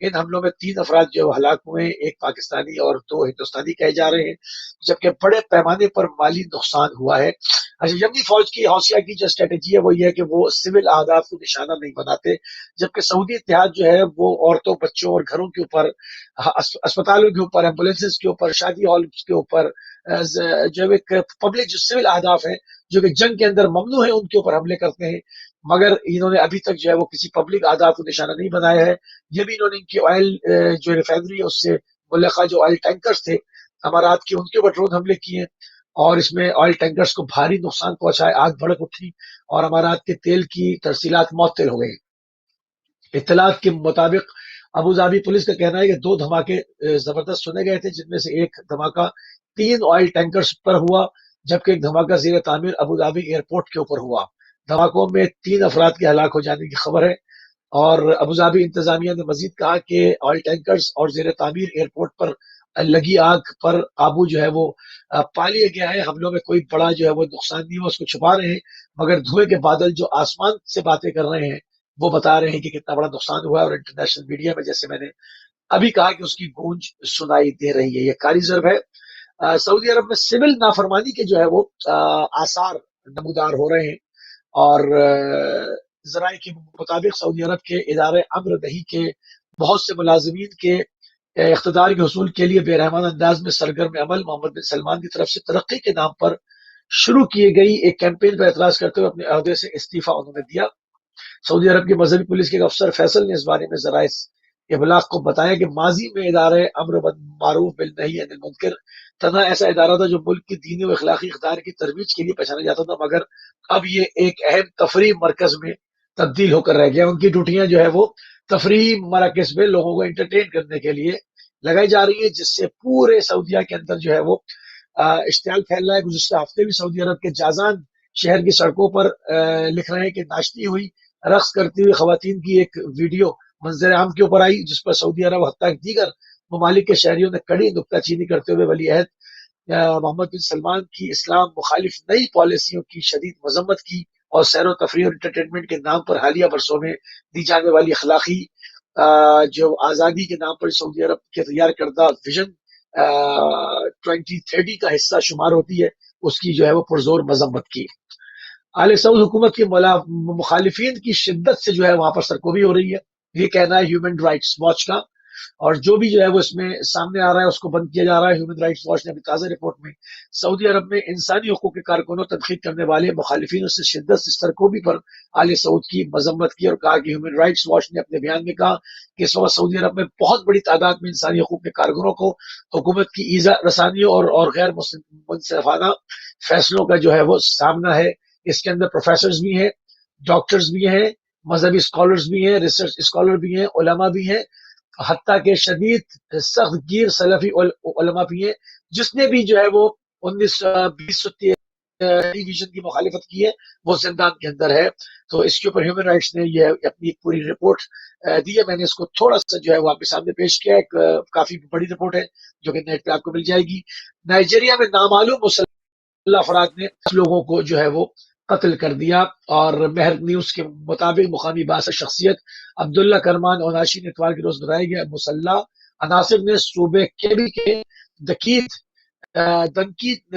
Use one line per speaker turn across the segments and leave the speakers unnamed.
ان حملوں میں 3 افراد جو ہلاک ہوئے ہیں، ایک پاکستانی اور 2 ہندوستانی کہے جا رہے ہیں، جبکہ بڑے پیمانے پر مالی نقصان ہوا ہے۔ اچھا، یمنی فوج کی حوثیہ کی جو اسٹریٹجی ہے وہ یہ ہے کہ وہ سول اہداف کو نشانہ نہیں بناتے، جبکہ سعودی اتحاد جو ہے وہ عورتوں، بچوں اور گھروں کے اوپر، اسپتالوں کے اوپر، ایمبولینسز کے اوپر، شادی ہال کے اوپر، جو ایک پبلک جو سول اہداف ہیں جو کہ جنگ کے اندر ممنوع ہے، ان کے اوپر حملے کرتے ہیں، مگر انہوں نے ابھی تک جو ہے وہ کسی پبلک اہداف کو نشانہ نہیں بنایا ہے۔ یہ بھی انہوں نے ان کی آئل جو ریفائنری ہے اس سے ملحقہ جو آئل ٹینکرز تھے امارات کے، ان کے اوپر ڈرون حملے کیے اور اس میں آئل ٹینکرز کو بھاری نقصان پہنچا ہے، آگ بھڑک اٹھی اور امارات کے تیل کی ترسیلات معطل ہو گئی۔ اطلاعات کے مطابق ابوظہبی پولیس کا کہنا ہے کہ 2 دھماکے زبردست سنے گئے تھے، جن میں سے ایک دھماکہ 3 آئل ٹینکرز پر ہوا، جبکہ ایک دھماکہ زیر تعمیر ابوظہبی ایئرپورٹ کے اوپر ہوا۔ دھماکوں میں 3 افراد کے ہلاک ہو جانے کی خبر ہے، اور ابوظہبی انتظامیہ نے مزید کہا کہ آئل ٹینکرز اور زیر تعمیر ایئرپورٹ پر لگی آگ پر قابو جو ہے وہ پا لیا گیا ہے۔ حملوں میں کوئی بڑا جو ہے وہ نقصان نہیں ہوا، اس کو چھپا رہے ہیں، مگر دھوئے کے بادل جو آسمان سے باتیں کر رہے ہیں وہ بتا رہے ہیں کہ کتنا بڑا نقصان ہوا ہے، اور انٹرنیشنل میڈیا میں جیسے میں نے ابھی کہا کہ اس کی گونج سنائی دے رہی ہے۔ یہ کاری ضرب ہے۔ سعودی عرب میں سول نافرمانی کے جو ہے وہ آثار نمودار ہو رہے ہیں، اور ذرائع کے مطابق سعودی عرب کے ادارے امر دہی کے بہت سے ملازمین کے اقتدار کے حصول کے لیے بے رحمانہ انداز میں سرگرم عمل محمد بن سلمان کی طرف سے ترقی کے نام پر شروع کیے گئی ایک کیمپین پر اعتراض کرتے ہوئے اپنے عہدے سے استعفیٰ انہوں نے دیا۔ سعودی عرب کی مذہبی پولیس کے ایک افسر فیصل نے اس بارے میں ذرائع ابلاغ کو بتایا کہ ماضی میں ادارے امر معروف بالنہی عن المنکر تنہا ایسا ادارہ تھا جو ملک کی دینی و اخلاقی اقدار کی ترویج کے لیے پہچانا جاتا تھا، مگر اب یہ ایک اہم تفریح مرکز میں تبدیل ہو کر رہ گیا۔ ان کی ڈیوٹیاں جو ہے وہ تفریح مراکز میں لوگوں کو انٹرٹین کرنے کے لیے لگائی جا رہی ہے، جس سے پورے سعودیہ کے اندر جو ہے وہ اشتعال پھیل رہا ہے۔ گزشتہ ہفتے بھی سعودی عرب کے جازان شہر کی سڑکوں پر لکھ رہے ہیں کہ ناشتی ہوئی رقص کرتی ہوئی خواتین کی ایک ویڈیو منظر عام کے اوپر آئی، جس پر سعودی عرب حتیٰ دیگر ممالک کے شہریوں نے کڑی نکتہ چینی کرتے ہوئے ولی عہد محمد بن سلمان کی اسلام مخالف نئی پالیسیوں کی شدید مذمت کی، اور سیر و تفریح اور انٹرٹینمنٹ کے نام پر حالیہ برسوں میں دی جانے والی اخلاقی جو آزادی کے نام پر سعودی عرب کے تیار کردہ ویژن 2030 کا حصہ شمار ہوتی ہے، اس کی جو ہے وہ پرزور مذمت کی۔ آل سعود حکومت کے مخالفین کی شدت سے جو ہے وہاں پر سرکوبی ہو رہی ہے، یہ کہنا ہے ہیومن رائٹس واچ کا، اور جو بھی جو ہے وہ اس میں سامنے آ رہا ہے اس کو بند کیا جا رہا ہے۔ ہیومن رائٹس واچ نے اپنی تازہ رپورٹ میں سعودی عرب میں انسانی حقوق کے کارکنوں تنقید کرنے والے مخالفین سے شدت سے سرکوبی پر آل سعود کی مذمت کی، اور کہا کہ ہیومن رائٹس واچ نے اپنے بیان میں کہا کہ اس وقت سعودی عرب میں بہت بڑی تعداد میں انسانی حقوق کے کارکنوں کو حکومت کی ایذا رسانیوں اور غیر منصفانہ فیصلوں کا جو ہے وہ سامنا ہے۔ اس کے اندر پروفیسرز بھی ہیں، ڈاکٹرز بھی ہیں، مذہبی اسکالرز بھی ہیں، ریسرچ اسکالر بھی ہیں، علماء بھی ہیں، حتیٰ کہ شدید سخت گیر سلفی علماء بھی ہیں۔ جس نے بھی جو ہے وہ 1920 ویژن کی مخالفت کی ہے وہ زندان کے اندر ہے۔ تو اس کے اوپر ہیومن رائٹس نے یہ اپنی پوری رپورٹ دی ہے۔ میں نے اس کو تھوڑا سا جو ہے وہ آپ کے سامنے پیش کیا ہے، کافی بڑی رپورٹ ہے جو کہ نیٹ پہ آپ کو مل جائے گی۔ نائجیریا میں نامعلوم مسلح افراد نے لوگوں کو جو ہے وہ قتل کر دیا، اور مہر نیوز کے مطابق مقامی باعث شخصیت عبداللہ کرمان اوناشی نے اتوار کے روز بتایا کہ مسلح عناصر نے صوبے کیبی کے دنکیت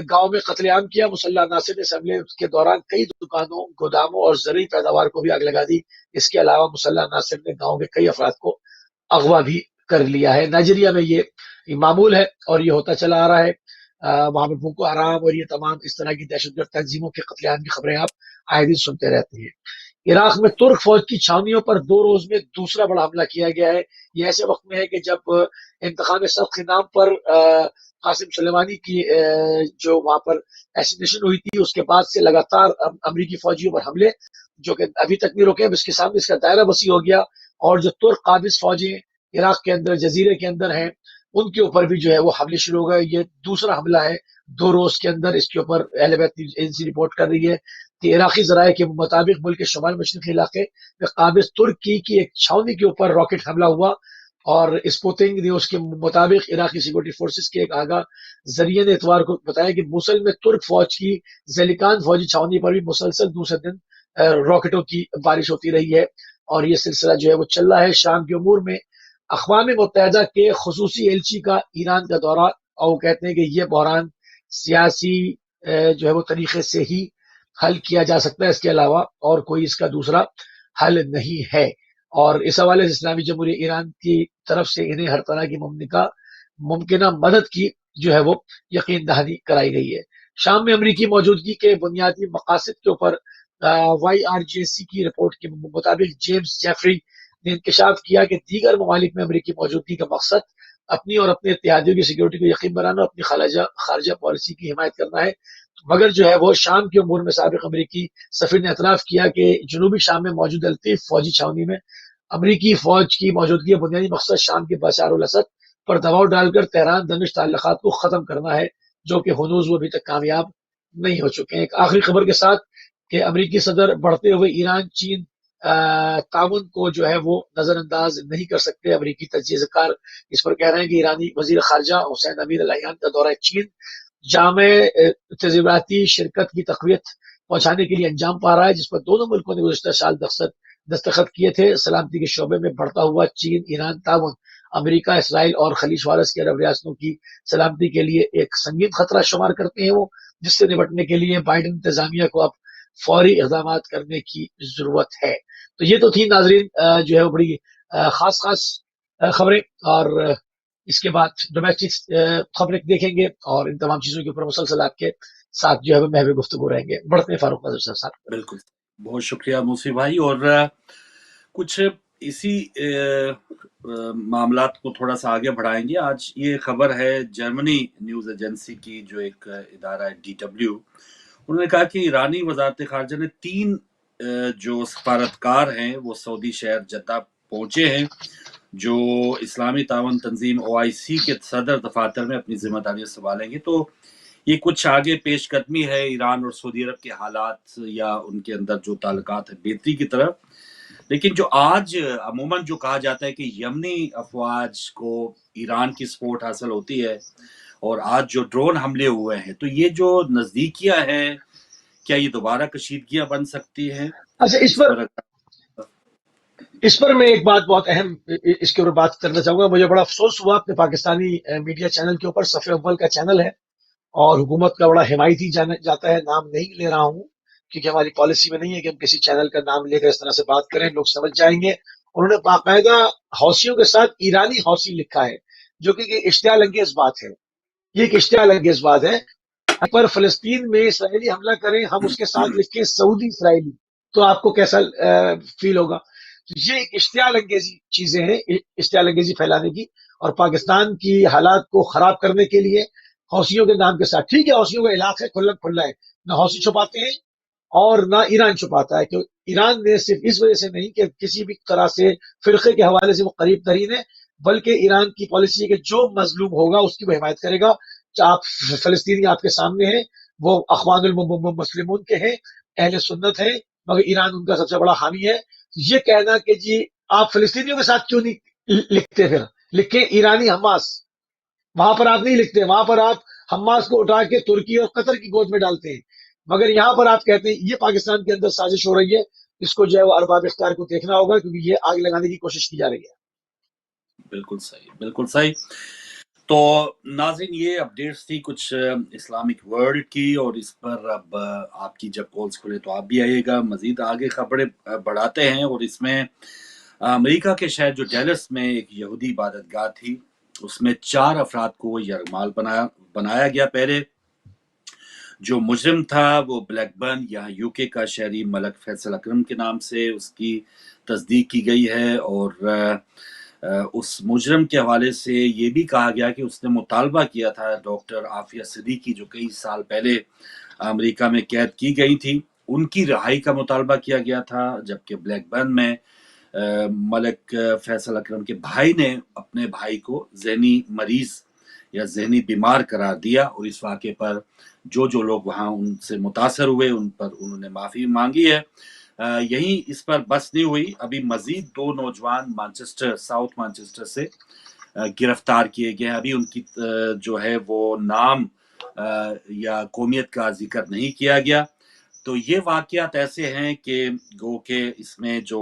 گاؤں میں قتل عام کیا۔ مسلح عناصر نے اس حملے کے دوران کئی دکانوں، گوداموں اور زرعی پیداوار کو بھی آگ لگا دی۔ اس کے علاوہ مسلح عناصر نے گاؤں کے کئی افراد کو اغوا بھی کر لیا ہے۔ نائجیریا میں یہ معمول ہے اور یہ ہوتا چلا آ رہا ہے۔ وہاں پر بوکو حرام اور یہ تمام اس طرح کی دہشت گرد تنظیموں کے قتل عام کی خبریں آپ آئے دن سنتے رہتے ہیں۔ عراق میں ترک فوج کی چھاونیوں پر 2 روز میں دوسرا بڑا حملہ کیا گیا ہے۔ یہ ایسے وقت میں ہے کہ جب انتخاب سخت کے نام پر قاسم سلیمانی کی جو وہاں پر ایسینیشن ہوئی تھی، اس کے بعد سے لگاتار امریکی فوجیوں پر حملے جو کہ ابھی تک نہیں روکے، اس کے سامنے اس کا دائرہ وسیع ہو گیا، اور جو ترک قابض فوجیں عراق کے اندر جزیرے کے اندر ہیں ان کے اوپر بھی جو ہے وہ حملے شروع ہو گئے۔ یہ دوسرا حملہ ہے 2 روز کے اندر۔ اس کے اوپر اہل بیت ایجنسی رپورٹ کر رہی ہے کہ عراقی ذرائع کے مطابق ملک کے شمال مشرقی علاقے میں قابض ترکی کی ایک چھاونی کے اوپر راکٹ حملہ ہوا، اور اسپوتنگ نیوز کے مطابق عراقی سیکورٹی فورسز کے ایک آگاہ ذریعے نے اتوار کو بتایا کہ موصل میں ترک فوج کی زیلیکان فوجی چھاونی پر بھی مسلسل دوسرے دن راکٹوں کی بارش ہوتی رہی ہے، اور یہ سلسلہ جو ہے وہ چل رہا ہے۔ شام کے امور میں اقوام متحدہ کے خصوصی ایلچی کا ایران کا دورہ، اور وہ کہتے ہیں کہ یہ بحران سیاسی جو ہے وہ طریقے سے ہی حل کیا جا سکتا ہے، اس کے علاوہ اور کوئی اس کا دوسرا حل نہیں ہے۔ اور اس حوالے سے اسلامی جمہوریہ ایران کی طرف سے انہیں ہر طرح کی ممکنہ مدد کی جو ہے وہ یقین دہانی کرائی گئی ہے۔ شام میں امریکی موجودگی کے بنیادی مقاصد کے اوپر وائی آر جے سی کی رپورٹ کے مطابق جیمز جیفری نے انکشاف کیا کہ دیگر ممالک میں امریکی موجودگی کا مقصد اپنی اور اپنے اتحادیوں کی سیکیورٹی کو یقین بنانا اور اپنی خارجہ پالیسی کی حمایت کرنا ہے، مگر جو ہے وہ شام کے امور میں سابق امریکی سفیر نے اعتراف کیا کہ جنوبی شام میں موجود الطیف فوجی چھاونی میں امریکی فوج کی موجودگی کا بنیادی مقصد شام کے بشار الاسد پر دباؤ ڈال کر تہران دمشق تعلقات کو ختم کرنا ہے، جو کہ ہنوز وہ ابھی تک کامیاب نہیں ہو چکے ہیں۔ ایک آخری خبر کے ساتھ کہ امریکی صدر بڑھتے ہوئے ایران چین تعاون کو جو ہے وہ نظر انداز نہیں کر سکتے۔ امریکی تجزیہ کار اس پر کہہ رہے ہیں کہ ایرانی وزیر خارجہ حسین امیر علیان کا دورہ چین جامع تجرباتی شرکت کی تقویت پہنچانے کے لیے انجام پا رہا ہے، جس پر دونوں ملکوں نے گزشتہ سال دستخط کیے تھے۔ سلامتی کے شعبے میں بڑھتا ہوا چین ایران تعاون امریکہ، اسرائیل اور خلیج فارس کی عرب ریاستوں کی سلامتی کے لیے ایک سنگین خطرہ شمار کرتے ہیں وہ، جس سے نمٹنے کے لیے بائیڈن انتظامیہ کو اب فوری اقدامات کرنے کی ضرورت ہے۔ تو یہ تو تھی ناظرین جو ہے وہ بڑی خاص خبریں، اور اس کے بعد ڈومیسٹک خبریں دیکھیں گے، اور ان تمام چیزوں کے اوپر مسلسل آپ کے ساتھ جو ہے وہ محو گفتگو رہیں گے۔ بڑھتے ہیں فاروق نظر صاحب۔
بالکل، بہت شکریہ موسی بھائی، اور کچھ اسی معاملات کو تھوڑا سا آگے بڑھائیں گے۔ آج یہ خبر ہے جرمنی نیوز ایجنسی کی، جو ایک ادارہ ہے DW، انہوں نے کہا کہ ایرانی وزارت خارجہ نے 3 جو سفارتکار ہیں وہ سعودی شہر جدہ پہنچے ہیں، جو اسلامی تعاون تنظیم OIC کے صدر دفاتر میں اپنی ذمہ داریاں سنبھالیں گے۔ تو یہ کچھ آگے پیش قدمی ہے ایران اور سعودی عرب کے حالات یا ان کے اندر جو تعلقات ہیں بہتری کی طرف۔ لیکن جو آج عموماً جو کہا جاتا ہے کہ یمنی افواج کو ایران کی سپورٹ حاصل ہوتی ہے، اور آج جو ڈرون حملے ہوئے ہیں، تو یہ جو نزدیکیاں ہیں، کیا یہ دوبارہ کشیدگیاں بن سکتی ہیں؟
اچھا، اس پر میں ایک بات بہت اہم اس کے اوپر بات کرنا چاہوں گا۔ مجھے بڑا افسوس ہوا کہ پاکستانی میڈیا چینل کے اوپر، صفحہ اول کا چینل ہے اور حکومت کا بڑا حمایتی جاتا ہے، نام نہیں لے رہا ہوں کیونکہ ہماری پالیسی میں نہیں ہے کہ ہم کسی چینل کا نام لے کر اس طرح سے بات کریں، لوگ سمجھ جائیں گے۔ انہوں نے باقاعدہ حوثیوں کے ساتھ ایرانی حوثی لکھا ہے، جو کہ اشتعال انگیز بات ہے۔ یہ ایک اشتعال انگیز بات ہے۔ پر فلسطین میں اسرائیلی حملہ کریں، ہم اس کے ساتھ لکھیں سعودی اسرائیلی، تو آپ کو کیسا فیل ہوگا؟ یہ ایک اشتعال انگیزی چیزیں ہیں، اشتعال انگیزی پھیلانے کی، اور پاکستان کی حالات کو خراب کرنے کے لیے حوثیوں کے نام کے ساتھ۔ ٹھیک ہے، حوثیوں کا علاقہ کھلا ہے، نہ حوثی چھپاتے ہیں اور نہ ایران چھپاتا ہے، کہ ایران نے صرف اس وجہ سے نہیں کہ کسی بھی طرح سے فرقے کے حوالے سے وہ قریب ترین ہے، بلکہ ایران کی پالیسی ہے کہ جو مظلوم ہوگا اس کی وہ حمایت کرے گا۔ آپ فلسطینی آپ کے سامنے ہیں، وہ اخوان المسلمون کے ہیں، اہل سنت ہیں، مگر ایران ان کا سب سے بڑا حامی ہے۔ یہ کہنا کہ جی آپ فلسطینیوں کے ساتھ کیوں نہیں لکھتے، پھر لکھیں ایرانی حماس، وہاں پر آپ نہیں لکھتے، وہاں پر آپ حماس کو اٹھا کے ترکی اور قطر کی گود میں ڈالتے ہیں، مگر یہاں پر آپ کہتے ہیں یہ پاکستان کے اندر سازش ہو رہی ہے۔ اس کو جو ہے وہ ارباب اختیار کو دیکھنا ہوگا، کیونکہ یہ آگ لگانے کی کوشش کی جا رہی ہے۔
بالکل صحیح، بالکل صحیح۔ تو ناظرین، یہ اپڈیٹس تھی کچھ اسلامک ورلڈ کی، اور اس پر اب آپ کی جب کالز کھلے تو آپ بھی آئیے گا۔ مزید آگے خبریں بڑھاتے ہیں، اور اس میں امریکہ کے شہر جو ڈیلس میں ایک یہودی عبادت گاہ تھی، اس میں 4 افراد کو یرغمال بنایا گیا۔ پہلے جو مجرم تھا وہ بلیک برن یہاں UK کا شہری ملک فیصل اکرم کے نام سے اس کی تصدیق کی گئی ہے، اور اس مجرم کے حوالے سے یہ بھی کہا گیا کہ اس نے مطالبہ کیا تھا ڈاکٹر عافیہ صدیقی، جو کئی سال پہلے امریکہ میں قید کی گئی تھی، ان کی رہائی کا مطالبہ کیا گیا تھا، جبکہ بلیک برن میں ملک فیصل اکرم کے بھائی نے اپنے بھائی کو ذہنی مریض یا ذہنی بیمار قرار دیا، اور اس واقعے پر جو لوگ وہاں ان سے متاثر ہوئے ان پر انہوں نے معافی مانگی ہے۔ یہیں اس پر بس نہیں ہوئی، ابھی مزید 2 نوجوان ساؤتھ مانچسٹر سے گرفتار کیے گئے ہیں۔ ابھی ان کی جو ہے وہ نام یا قومیت کا ذکر نہیں کیا گیا۔ تو یہ واقعات ایسے ہیں کہ گو کہ اس میں جو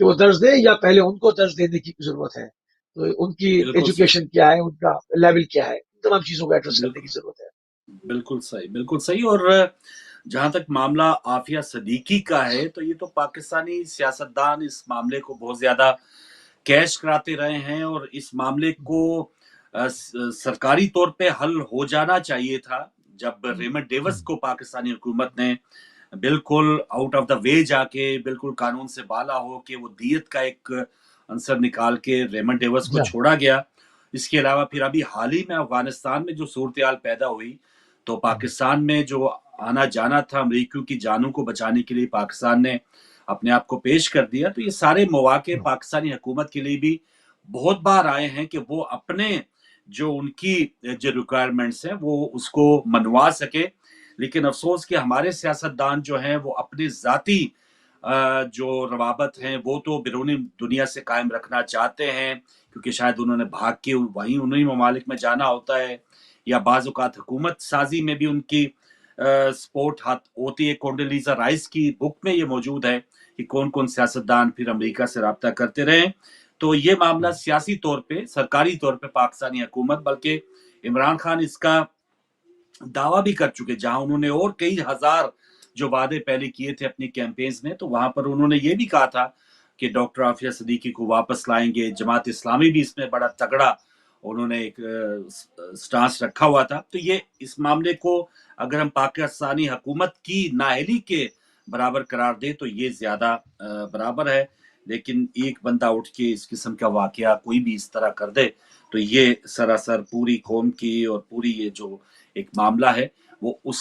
کہ وہ درس دے یا پہلے ان کو درس دینے کی ضرورت ہے؟ تو ان کی
بالکل صحیح،
ایجوکیشن کیا ہے، ان کا لیول کیا ہے، ان تمام چیزوں کو ایڈریس کرنے
بالکل
کی ضرورت ہے.
بالکل صحیح، بالکل صحیح. اور جہاں تک معاملہ عافیہ صدیقی کا ہے تو یہ تو پاکستانی سیاستدان اس معاملے کو بہت زیادہ کیش کراتے رہے ہیں، اور اس معاملے کو سرکاری طور پہ حل ہو جانا چاہیے تھا جب ریمنڈ ڈیوس کو پاکستانی حکومت نے بالکل آؤٹ آف دا وے جا کے بالکل قانون سے بالا ہو کہ وہ دیت کا ایک عنصر نکال کے ریمنڈ ڈیوس کو
جی
چھوڑا گیا. اس کے علاوہ پھر ابھی حال ہی میں افغانستان میں جو صورتحال پیدا ہوئی تو پاکستان میں جو آنا جانا تھا امریکیوں کی جانوں کو بچانے کے لیے پاکستان نے اپنے آپ کو پیش کر دیا. تو یہ سارے مواقع پاکستانی حکومت کے لیے بھی بہت بار آئے ہیں کہ وہ اپنے جو ان کی جو ریکوائرمنٹس ہیں وہ اس کو منوا سکے. لیکن افسوس کہ ہمارے سیاستدان جو ہیں وہ اپنے ذاتی جو روابط ہیں وہ تو بیرونی دنیا سے قائم رکھنا چاہتے ہیں، کیونکہ شاید انہوں نے بھاگ کے وہیں انہی ممالک میں جانا ہوتا ہے، یا بعض اوقات حکومت سازی میں بھی ان کی سپورٹ ہوتی ہے. کونڈولیزا رائس کی بک میں یہ موجود ہے کہ کون کون سیاستدان پھر امریکہ سے رابطہ کرتے رہے. تو یہ معاملہ سیاسی طور پہ، سرکاری طور پہ پاکستانی حکومت، بلکہ عمران خان اس کا دعویٰ بھی کر چکے، جہاں انہوں نے اور کئی ہزار جو وعدے پہلے کیے تھے اپنی کیمپینز میں، تو وہاں پر انہوں نے یہ بھی کہا تھا کہ ڈاکٹر عافیہ صدیقی کو واپس لائیں گے. جماعت اسلامی بھی اس میں بڑا تگڑا انہوں نے ایک سٹانس رکھا ہوا تھا. تو یہ اس معاملے کو اگر ہم پاکستانی حکومت کی نااہلی کے برابر قرار دیں تو یہ زیادہ برابر ہے. لیکن ایک بندہ اٹھ کے اس قسم کا واقعہ کوئی بھی اس طرح کر دے تو یہ سراسر پوری قوم کی اور پوری یہ جو ایک معاملہ ہے وہ اس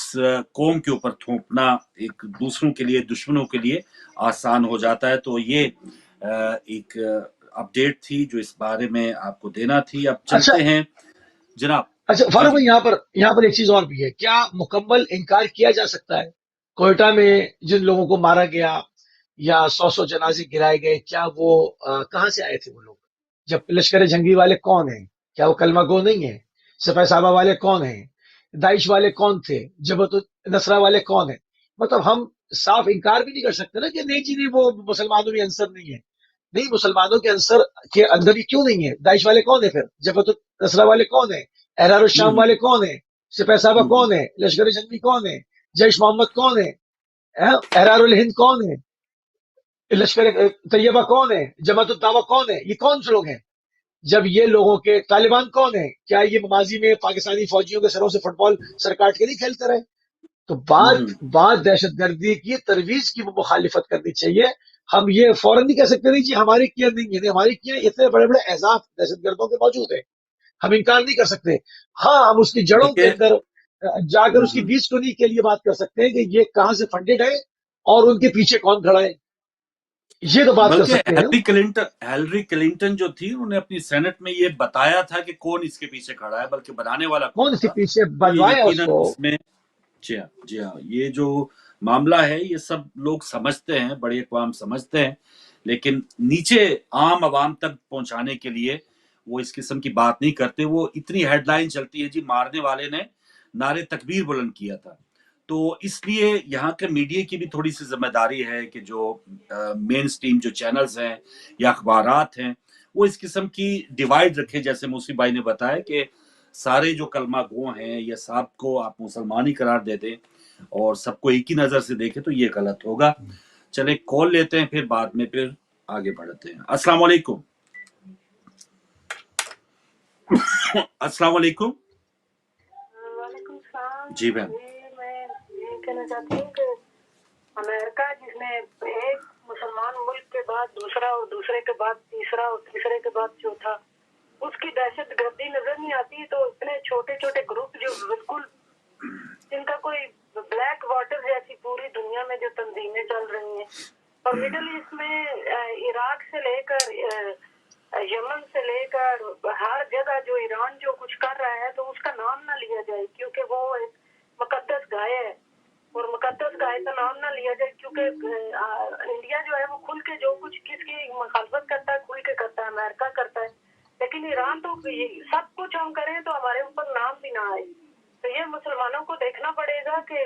قوم کے اوپر تھوپنا ایک دوسروں کے لیے، دشمنوں کے لیے آسان ہو جاتا ہے. تو یہ ایک اپڈیٹ تھی جو اس بارے میں آپ کو دینا تھی. اب
اچھا
چلتے ہیں جناب.
اچھا
جی
فاروق
جی
بھائی، یہاں پر ایک چیز اور بھی ہے. کیا مکمل انکار کیا جا سکتا ہے کوئٹہ میں جن لوگوں کو مارا گیا یا 100 جنازے گرائے گئے، کیا وہ کہاں سے آئے تھے؟ وہ لوگ جب لشکر جنگی والے کون ہیں؟ کیا وہ کلمہ گو نہیں ہیں؟ سپہ صحابہ والے کون ہیں؟ داعش والے کون تھے؟ جبہت النصرہ والے کون ہیں؟ مطلب ہم صاف انکار بھی نہیں کر سکتے نا کہ نہیں جی نہیں، وہ مسلمانوں میں عنصر نہیں ہے. نہیں، مسلمانوں کے عنصر کے اندر ہی کیوں نہیں ہے؟ داعش والے کون ہیں؟ پھر جبہت النصرہ والے کون ہیں؟ احرار الشام والے کون ہیں؟ سپہ صحابہ کون ہیں؟ لشکر جنگی کون ہیں؟ جیش محمد کون ہے؟ احرار الہند کون ہے؟ لشکر طیبہ کون ہے؟ جماعت الدعوہ کون ہے؟ یہ کون سے لوگ ہیں؟ جب یہ لوگوں کے طالبان کون ہیں؟ کیا یہ ماضی میں پاکستانی فوجیوں کے سروں سے فٹ بال سر کاٹ کے نہیں کھیلتے رہے؟ تو بات دہشت گردی کی ترویج کی مخالفت کرنی چاہیے. ہم یہ فوراً نہیں کہہ سکتے نہیں جی ہماری کیا نہیں ہے، نہیں ہماری کیا. اتنے بڑے بڑے احزاب دہشت گردوں کے موجود ہیں، ہم انکار نہیں کر سکتے. ہاں، ہم اس کی جڑوں کے
دیکھیے،
اندر جا کر اس کی بیج کنی کے لیے بات کر سکتے ہیں کہ یہ کہاں سے فنڈڈ ہے اور ان کے پیچھے کون کھڑا ہے. یہ تو بات کر
بلکہ
سکتے ہیں.
ہیلری کلنٹن جو تھی انہوں نے اپنی سینٹ میں یہ بتایا تھا کہ کون اس کے پیچھے کھڑا ہے، بلکہ بنانے والا کون
کون اس کے
تھا.
پیچھے
تو یہ
بنوایا اس
یقیناً
کو؟
اس میں جی ہاں، جی ہاں، یہ جو معاملہ ہے یہ سب لوگ سمجھتے ہیں، بڑی اقوام سمجھتے ہیں، لیکن نیچے عام عوام تک پہنچانے کے لیے وہ اس قسم کی بات نہیں کرتے. وہ اتنی ہیڈ لائن چلتی ہے جی مارنے والے نے نعرے تکبیر بلند کیا تھا. تو اس لیے یہاں کے میڈیا کی بھی تھوڑی سی ذمہ داری ہے کہ جو مین سٹریم جو چینلز ہیں یا اخبارات ہیں وہ اس قسم کی ڈیوائیڈ رکھے، جیسے موسی بھائی نے بتایا کہ سارے جو کلمہ گو ہیں یا سب کو آپ مسلمان ہی قرار دے دیں اور سب کو ایک ہی نظر سے دیکھیں تو یہ غلط ہوگا. چلے کال لیتے ہیں، پھر بعد میں پھر آگے بڑھتے ہیں. السلام علیکم. السلام علیکم.
وعلیکم السلام.
جی بہن.
میں یہ کہنا چاہتی ہوں کہ امریکہ جس نے ایک مسلمان ملک کے بعد دوسرا اور دوسرے کے بعد تیسرا اور تیسرے کے بعد چوتھا، اس کی دہشت گردی نظر نہیں آتی. تو اتنے چھوٹے چھوٹے گروپ جو بالکل جن کا کوئی بلیک واٹر جیسی پوری دنیا میں جو تنظیمیں چل رہی ہیں، اور مڈل ایسٹ میں عراق سے لے کر یمن سے لے کر ہر جگہ جو ایران جو کچھ کر رہا ہے تو اس کا نام نہ لیا جائے، کیونکہ وہ ایک مقدس گائے ہے. اور مقدس گائے کا نام نہ لیا جائے کیونکہ انڈیا جو ہے وہ کھل کے جو کچھ کس کی مخالفت کرتا ہے کھل کے کرتا ہے، امریکہ کرتا ہے. لیکن ایران تو سب کچھ ہم کریں تو ہمارے اوپر نام بھی نہ آئے. تو یہ مسلمانوں کو دیکھنا پڑے گا کہ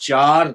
4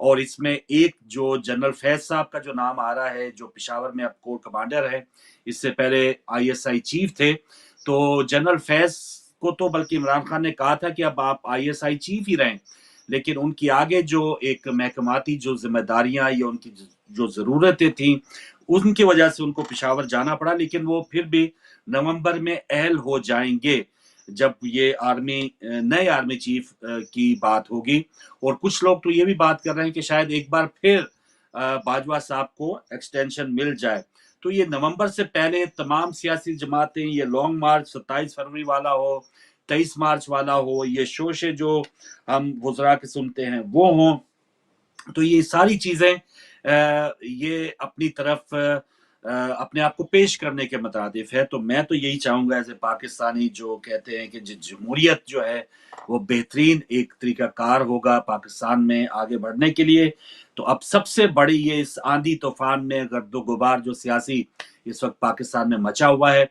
اور اس میں ایک جو جنرل فیض صاحب کا جو نام آ رہا ہے جو پشاور میں اب کور کمانڈر ہے، اس سے پہلے ISI چیف تھے، تو جنرل فیض کو تو بلکہ عمران خان نے کہا تھا کہ اب آپ ISI چیف ہی رہیں، لیکن ان کی آگے جو ایک محکماتی جو ذمہ داریاں یا ان کی جو ضرورتیں تھیں ان کی وجہ سے ان کو پشاور جانا پڑا، لیکن وہ پھر بھی نومبر میں اہل ہو جائیں گے جب یہ نئے آرمی چیف کی بات ہوگی۔ اور کچھ لوگ تو یہ بھی بات کر رہے ہیں کہ شاید ایک بار پھر باجوہ صاحب کو ایکسٹینشن مل جائے۔ تو یہ نومبر سے پہلے تمام سیاسی جماعتیں، یہ لانگ مارچ 27 فروری والا ہو، 23 مارچ والا ہو، یہ شوشے جو ہم وزراء کے سنتے ہیں وہ ہوں، تو یہ ساری چیزیں یہ اپنی طرف اپنے آپ کو پیش کرنے کے مترادف ہے۔ تو میں تو یہی چاہوں گا ایز اے پاکستانی جو کہتے ہیں کہ جمہوریت جو ہے وہ بہترین ایک طریقہ کار ہوگا پاکستان میں آگے بڑھنے کے لیے، تو اب سب سے بڑی یہ اس آندھی طوفان میں گرد و غبار جو سیاسی اس وقت پاکستان میں مچا ہوا ہے،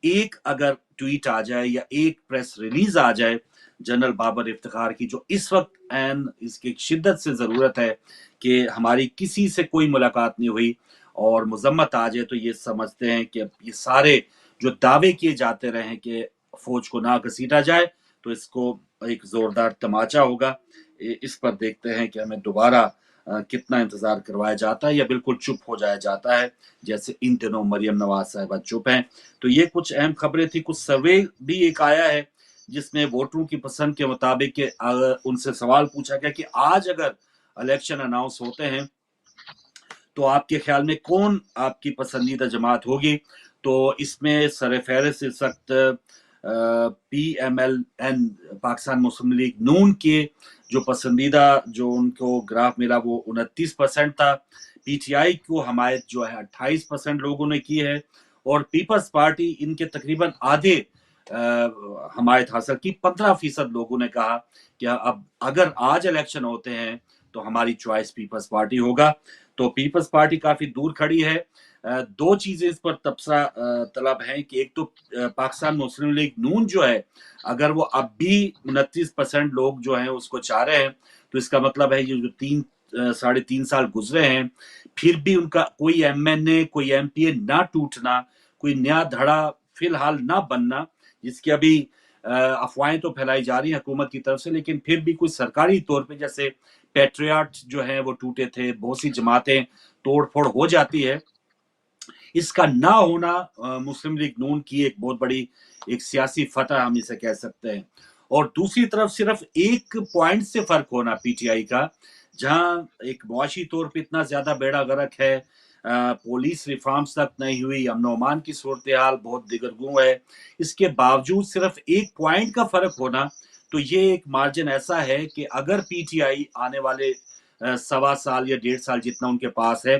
ایک اگر ٹویٹ آ جائے یا ایک پریس ریلیز آ جائے جنرل بابر افتخار کی، جو اس وقت اس کی شدت سے ضرورت ہے کہ ہماری کسی سے کوئی ملاقات نہیں ہوئی، اور مذمت آ جائے، تو یہ سمجھتے ہیں کہ یہ سارے جو دعوے کیے جاتے رہے ہیں کہ فوج کو نہ گھسیٹا جائے، تو اس کو ایک زوردار تماچا ہوگا۔ اس پر دیکھتے ہیں کہ ہمیں دوبارہ کتنا انتظار کروایا جاتا ہے یا بالکل چپ ہو جایا جاتا ہے، جیسے ان دنوں مریم نواز صاحبہ چپ ہیں۔ تو یہ کچھ اہم خبریں تھی۔ کچھ سروے بھی ایک آیا ہے جس میں ووٹروں کی پسند کے مطابق کہ ان سے سوال پوچھا گیا کہ آج اگر الیکشن اناؤنس ہوتے ہیں تو آپ کے خیال میں کون آپ کی پسندیدہ جماعت ہوگی؟ تو اس میں سر فہرست اس وقت PMLN پاکستان مسلم لیگ نون کے جو پسندیدہ جو ان کو گراف ملا وہ 29% تھا، PTI کو حمایت جو ہے 28% لوگوں نے کی ہے، اور پیپلز پارٹی ان کے تقریباً آدھے حمایت حاصل کی، 15% لوگوں نے کہا کہ اب اگر آج الیکشن ہوتے ہیں تو ہماری چوائس پیپلز پارٹی ہوگا۔ تو پیپلز پارٹی کافی دور کھڑی ہے۔ دو چیزیں اس پر تبصرہ طلب ہیں کہ ایک تو پاکستان مسلم لیگ نون جو ہے اگر وہ اب بھی 29% لوگ جو ہیں اس کو چاہ رہے ہیں، تو اس کا مطلب ہے یہ جو 3.5 سال گزرے ہیں پھر بھی ان کا کوئی MNA کوئی MPA نہ ٹوٹنا، کوئی نیا دھڑا فی الحال نہ بننا، جس کی ابھی افواہیں تو پھیلائی جا رہی ہیں حکومت کی طرف سے، لیکن پھر بھی کوئی سرکاری طور پہ جیسے پیٹریاٹ جو ہیں وہ ٹوٹے تھے، بہت سی جماعتیں توڑ پھوڑ ہو جاتی ہے، اس کا نہ ہونا مسلم لیگ نون کی ایک بہت بڑی ایک سیاسی فتح ہم اسے کہہ سکتے ہیں۔ اور دوسری طرف صرف ایک پوائنٹ سے فرق ہونا PTI کا، جہاں ایک معاشی طور پہ اتنا زیادہ بیڑا غرق ہے، پولیس ریفارمز تک نہیں ہوئی، امن و امان کی صورتحال بہت دگرگوں ہے، اس کے باوجود صرف ایک پوائنٹ کا فرق ہونا، تو یہ ایک مارجن ایسا ہے کہ اگر PTI آنے والے 1.25 سال یا 1.5 سال جتنا ان کے پاس ہے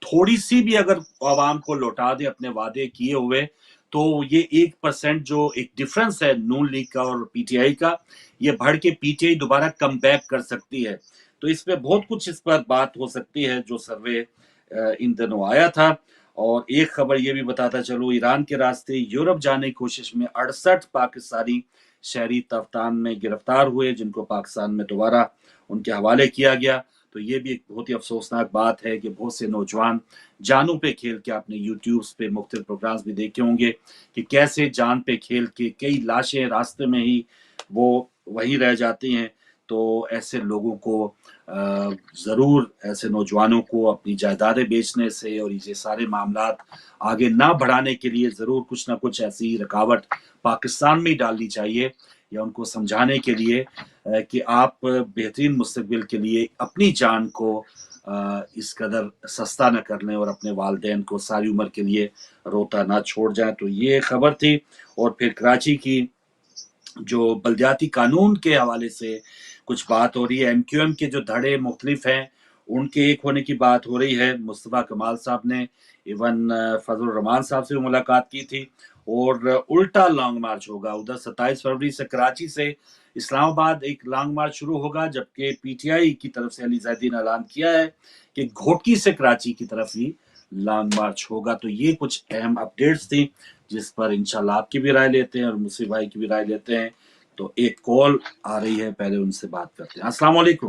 تھوڑی سی بھی اگر عوام کو لوٹا دے اپنے وعدے کیے ہوئے، تو یہ 1% جو ایک ڈیفرنس ہے نون لیگ کا اور PTI کا، یہ بڑھ کے PTI دوبارہ کم بیک کر سکتی ہے۔ تو اس پہ بہت کچھ اس پر بات ہو سکتی ہے جو سروے ان دنوں آیا تھا۔ اور ایک خبر یہ بھی بتاتا چلو، ایران کے راستے یورپ جانے کی کوشش میں 68 پاکستانی شہری تفتان میں گرفتار ہوئے، جن کو پاکستان میں دوبارہ ان کے حوالے کیا گیا۔ تو یہ بھی ایک بہت ہی افسوسناک بات ہے کہ بہت سے نوجوان جانوں پہ کھیل کے، آپ نے یوٹیوبز پہ مختلف پروگرامز بھی دیکھے ہوں گے کہ کیسے جان پہ کھیل کے کئی لاشیں راستے میں ہی وہ وہیں رہ جاتی ہیں۔ تو ایسے لوگوں کو ضرور، ایسے نوجوانوں کو اپنی جائیدادیں بیچنے سے اور یہ سارے معاملات آگے نہ بڑھانے کے لیے ضرور کچھ نہ کچھ ایسی رکاوٹ پاکستان میں ڈالنی چاہیے، یا ان کو سمجھانے کے لیے کہ آپ بہترین مستقبل کے لیے اپنی جان کو اس قدر سستا نہ کر لیں اور اپنے والدین کو ساری عمر کے لیے روتا نہ چھوڑ جائیں۔ تو یہ خبر تھی۔ اور پھر کراچی کی جو بلدیاتی قانون کے حوالے سے کچھ بات ہو رہی ہے، MQM کے جو دھڑے مختلف ہیں ان کے ایک ہونے کی بات ہو رہی ہے۔ مصطفیٰ کمال صاحب نے ایون فضل الرحمان صاحب سے ملاقات کی تھی، اور الٹا لانگ مارچ ہوگا ادھر 27 فروری سے کراچی سے اسلام آباد ایک لانگ مارچ شروع ہوگا، جبکہ PTI کی طرف سے علی زیدی نے اعلان کیا ہے کہ گھوٹکی سے کراچی کی طرف ہی لانگ مارچ ہوگا۔ تو یہ کچھ اہم اپڈیٹس تھیں جس پر انشاءاللہ آپ کی بھی رائے لیتے ہیں اور مصطفیٰ بھائی کی بھی رائے لیتے ہیں۔ تو ایک کال آ رہی ہے، پہلے ان سے بات کرتے ہیں۔ السلام علیکم۔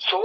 100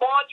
5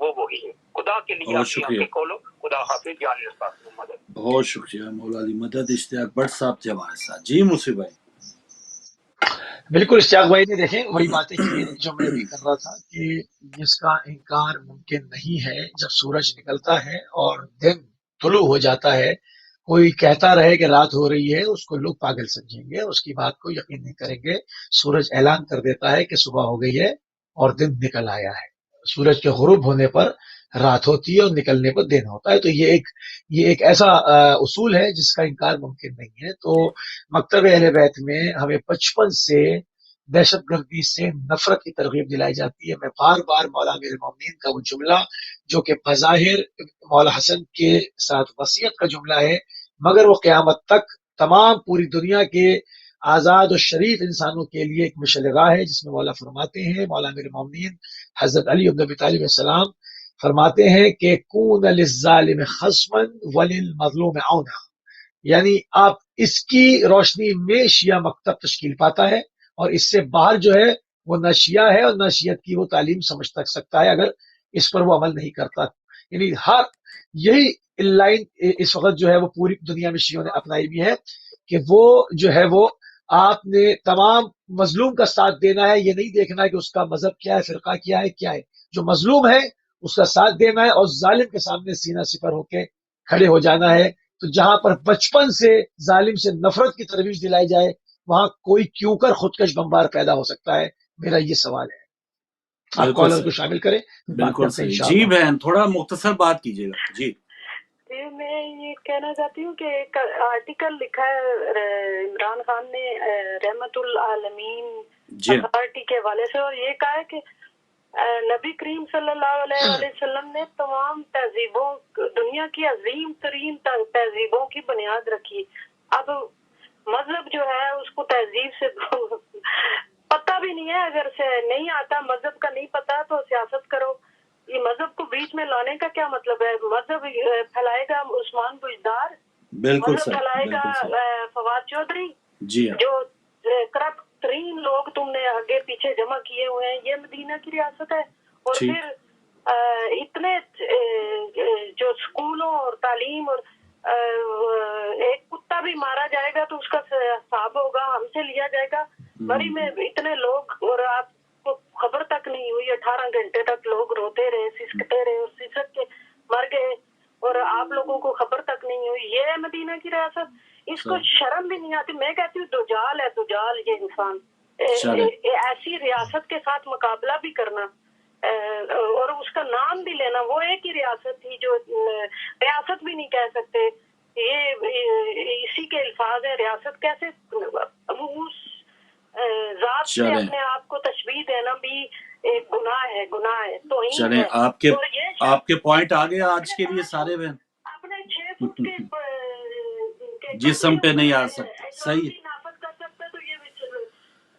وہ وہی ہے. خدا کے لیے
بہت
آپ کی
شکریہ،
آنکھیں کھولو. خدا حافظ. جان مدد.
بہت شکریہ مولا علی مدد. اشتیاق بٹ صاحب تھے ہمارے ساتھ. جی موسی بھائی.
بالکل اشتیاق بھائی نے دیکھیں وہی باتیں کی ہیں جو میں بھی کر رہا تھا کہ جس کا انکار ممکن نہیں ہے جب سورج نکلتا ہے اور دن طلوع ہو جاتا ہے. کوئی کہتا رہے کہ رات ہو رہی ہے، اس کو لوگ پاگل سمجھیں گے، اس کی بات کو یقین نہیں کریں گے. سورج اعلان کر دیتا ہے کہ صبح ہو گئی ہے اور دن نکل آیا ہے. سورج کے غروب ہونے پر رات ہوتی ہے اور نکلنے پر دن ہوتا ہے. تو یہ ایک ایسا اصول ہے جس کا انکار ممکن نہیں ہے. تو مکتب اہل بیت میں ہمیں بچپن سے دہشت گردی سے نفرت کی ترغیب دلائی جاتی ہے. میں بار بار مولا امیر المومنین کا وہ جملہ جو کہ بظاہر مولا حسن کے ساتھ وصیت کا جملہ ہے، مگر وہ قیامت تک تمام پوری دنیا کے آزاد و شریف انسانوں کے لیے ایک مشعل راہ ہے، جس میں مولا فرماتے ہیں، مولا امیر المومنین حضرت علی بن ابی طالب علیہ السلام فرماتے ہیں کہ کون للظالم خصما وللمظلوم عونا. یعنی آپ اس کی روشنی میں شیعہ مکتب تشکیل پاتا ہے، اور اس سے باہر جو ہے وہ نہ شیعہ ہے اور نہ شیعت کی وہ تعلیم سمجھ سکتا ہے اگر اس پر وہ عمل نہیں کرتا. یعنی یہی لائن اس وقت جو ہے وہ پوری دنیا میں شیعوں نے اپنائی بھی ہے کہ وہ جو ہے وہ آپ نے تمام مظلوم کا ساتھ دینا ہے. یہ نہیں دیکھنا ہے کہ اس کا مذہب کیا ہے، فرقہ کیا ہے. جو مظلوم ہے اس کا ساتھ دینا ہے اور ظالم کے سامنے سینہ سپر ہو کے کھڑے ہو جانا ہے. تو جہاں پر بچپن سے ظالم سے نفرت کی ترویج دلائی جائے وہاں کوئی کیوں کر خودکش بمبار پیدا ہو سکتا ہے. میرا یہ سوال ہے. آپ
بالکل
کالر کو
صحیح،
شامل کریں، بات
بالکل
کرتے ہیں
صحیح.
انشاءاللہ.
جی بہن تھوڑا مختصر بات کیجیے گا. جی
میں یہ کہنا چاہتی ہوں کہ ایک آرٹیکل لکھا ہے عمران خان نے رحمت العالمین
جی
اتھارٹی کے حوالے سے، اور یہ کہا ہے کہ نبی کریم صلی اللہ علیہ وسلم نے تمام تہذیبوں، دنیا کی عظیم ترین تہذیبوں کی بنیاد رکھی. اب مذہب جو ہے اس کو تہذیب سے پتہ بھی نہیں ہے. اگر سے نہیں آتا، مذہب کا نہیں پتا تو سیاست کرو. یہ مذہب کو بیچ میں لانے کا کیا مطلب ہے؟ مذہب پھیلائے گا عثمان بجدار،
بالکل
مذہب
صحیح،
پھیلائے گا
بالکل صحیح.
فواد چودھری،
جی ہاں،
جو کرپٹ ترین لوگ تم نے آگے پیچھے جمع کیے ہوئے ہیں. یہ مدینہ کی ریاست ہے. اور
ٹھیک.
پھر اتنے جو اسکولوں اور تعلیم، اور ایک کتا بھی مارا جائے گا تو اس کا حساب ہوگا، ہم سے لیا جائے گا. مری میں اتنے لوگ، اور آپ کو خبر تک نہیں ہوئی، 18 گھنٹے تک لوگ روتے رہے، سسکتے رہے اور سسک کے مر گئے، اور آپ لوگوں کو خبر تک نہیں ہوئی. یہ ہے مدینہ کی ریاست. اس کو شرم بھی نہیں آتی. میں کہتی ہوں دجال ہے، دجال یہ انسان. ایسی ریاست کے ساتھ مقابلہ بھی کرنا اور اس کا نام بھی لینا. وہ ایک ہی ریاست تھی جو ریاست بھی نہیں کہہ سکتے. یہ اسی کے الفاظ ہیں. ریاست کیسے؟ اس ذات سے اپنے آپ کو تشبیہ دینا بھی ایک گناہ ہے، گناہ ہے، توہین
چلیں
ہے.
آپ کے پوائنٹ آ گیا آج کے لیے سارے بہن.
اپنے 6 فٹ کے
جسم پہ نہیں آ سکتے. صحیح.
نافذ کر سکتا ہے. تو یہ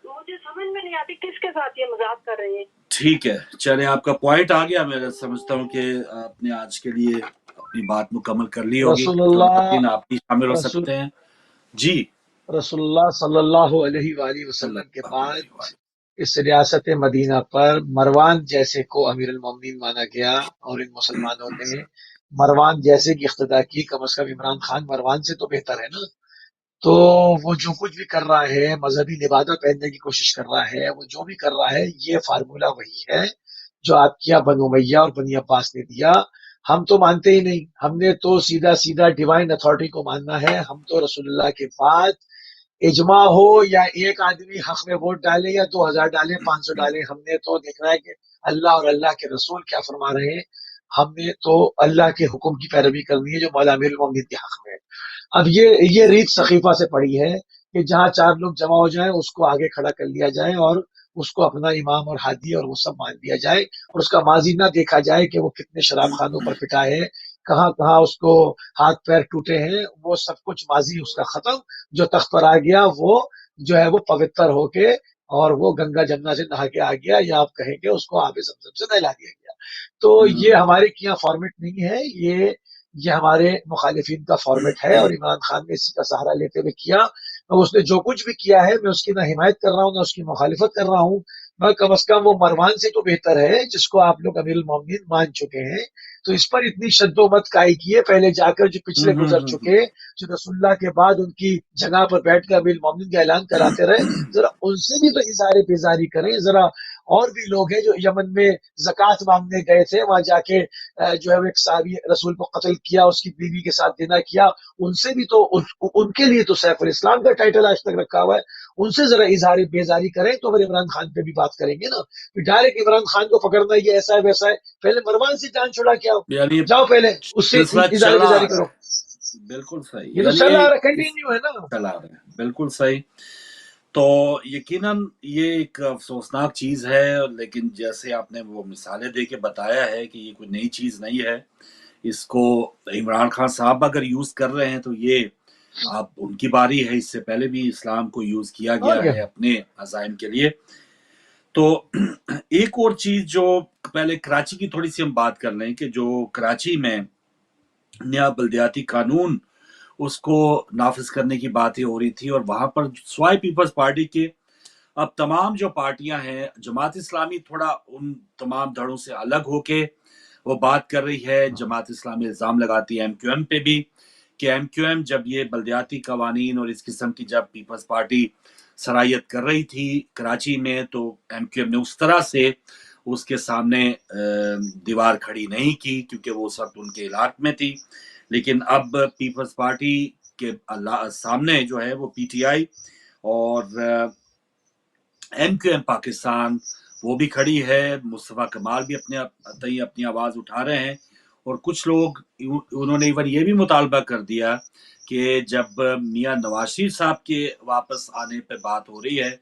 مجھے سمجھ میں نہیں آتی کس کے ساتھ یہ مذاق کر رہے ہیں.
ٹھیک ہے، چلیں آپ کا پوائنٹ آ گیا. میں سمجھتا ہوں کہ آپ نے آج کے لیے اپنی بات مکمل کر لی ہوگی. آپ بھی شامل ہو سکتے ہیں. جی
رسول اللہ صلی اللہ علیہ وآلہ وسلم کے بعد اس ریاست مدینہ پر مروان جیسے کو امیر المومنین مانا گیا، اور ان مسلمانوں نے مروان جیسے کی اقتدا کی. کم از کم عمران خان مروان سے تو بہتر ہے نا. تو وہ جو کچھ بھی کر رہا ہے، مذہبی لبادہ پہننے کی کوشش کر رہا ہے، وہ جو بھی کر رہا ہے، یہ فارمولا وہی ہے جو آپ کیا بنو امیہ اور بنی عباس نے دیا. ہم تو مانتے ہی نہیں. ہم نے تو سیدھا ڈیوائن اتھارٹی کو ماننا ہے. ہم تو رسول اللہ کے بعد اجماع ہو یا ایک آدمی حق میں ووٹ ڈالے یا 2000 ڈالے، 500 ڈالے، ہم نے تو دیکھنا ہے کہ اللہ اور اللہ کے رسول کیا فرما رہے ہیں. ہم نے تو اللہ کے حکم کی پیروی کرنی ہے جو مولا امیر المومنین کے حق میں ہے. اب یہ ریت سقیفہ سے پڑی ہے کہ جہاں 4 لوگ جمع ہو جائیں اس کو آگے کھڑا کر لیا جائے اور اس کو اپنا امام اور ہادی اور وہ سب مان لیا جائے، اور اس کا ماضی نہ دیکھا جائے کہ وہ کتنے شراب خانوں پر پٹا ہے، کہاں کہاں اس کو ہاتھ پیر ٹوٹے ہیں. وہ سب کچھ ماضی اس کا ختم. جو تخت پر آ گیا وہ جو ہے وہ پوتر ہو کے اور وہ گنگا جمنا سے نہا کے آ گیا، یا آپ کہیں کہ اس کو آب زمزم سے نہلا دیا گیا. تو یہ ہمارے کیا فارمیٹ نہیں ہے، یہ ہمارے مخالفین کا فارمیٹ ہے، اور عمران خان نے اسی کا سہارا لیتے ہوئے کیا. اور اس نے جو کچھ بھی کیا ہے، میں اس کی نہ حمایت کر رہا ہوں نہ اس کی مخالفت کر رہا ہوں. کم از کم وہ مروان سے تو بہتر ہے جس کو آپ لوگ امیر المومنین مان چکے ہیں. تو اس پر اتنی شد و مت کائی کیے، پہلے جا کر جو پچھلے گزر چکے، جو رسول اللہ کے بعد ان کی جگہ پر بیٹھ کر امیر المومنین کا اعلان کراتے رہے، ذرا ان سے بھی تو اظہار بیزاری کریں. ذرا اور بھی لوگ ہیں جو یمن میں زکوٰۃ مانگنے گئے تھے، وہاں جا کے جو ہے وہ ایک صحابی رسول کو قتل کیا، اس کی بیوی کے ساتھ دینا کیا، ان سے بھی تو ان کے لیے تو سیف الاسلام کا ٹائٹل آج تک رکھا ہوا ہے. ان سے ذرا اظہار بیزاری کریں تو پھر عمران خان پہ بھی بات کریں گے نا. ڈائریکٹ عمران خان کو پکڑنا یہ ایسا ہے ویسا ہے، پہلے مروان سے جان چھڑا کے آؤ،
یعنی
جاؤ پہلے اس سے
سلسلہ
اظہار
چلا
بیزاری
آ رہا
کرو.
ہے، بالکل صحیح،
یہ تو
یعنی
چل رہا ہے،
اس
کنٹینیو ہے نا.
چلا رہا ہے، بالکل صحیح. تو یقیناً یہ ایک افسوسناک چیز ہے، لیکن جیسے آپ نے وہ مثالیں دے کے بتایا ہے کہ یہ کوئی نئی چیز نہیں ہے. اس کو عمران خان صاحب اگر یوز کر رہے ہیں تو یہ اب ان کی باری ہے. اس سے پہلے بھی اسلام کو یوز کیا
اور
گیا
کیا.
ہے اپنے عزائم کے لیے. تو ایک اور چیز جو پہلے کراچی کی تھوڑی سی ہم بات کر لیں کہ جو کراچی میں نیا بلدیاتی قانون اس کو نافذ کرنے کی باتیں ہو رہی تھی، اور وہاں پر سوائے پیپلز پارٹی کے اب تمام جو پارٹیاں ہیں، جماعت اسلامی تھوڑا ان تمام دھڑوں سے الگ ہو کے وہ بات کر رہی ہے. جماعت اسلامی الزام لگاتی ہے ایم کیو ایم پہ بھی کہ ایم کیو ایم جب یہ بلدیاتی قوانین اور اس قسم کی جب پیپلز پارٹی سرایت کر رہی تھی کراچی میں، تو ایم کیو ایم نے اس طرح سے اس کے سامنے دیوار کھڑی نہیں کی کیونکہ وہ سب ان کے علاقے میں تھی. لیکن اب پیپلز پارٹی کے سامنے جو ہے وہ پی ٹی آئی اور ایم کیو ایم پاکستان وہ بھی کھڑی ہے. مصطفیٰ کمال بھی اپنی آواز اٹھا رہے ہیں، اور کچھ لوگ انہوں نے ایون یہ بھی مطالبہ کر دیا کہ جب میاں نواز شریف صاحب کے واپس آنے پہ بات ہو رہی ہے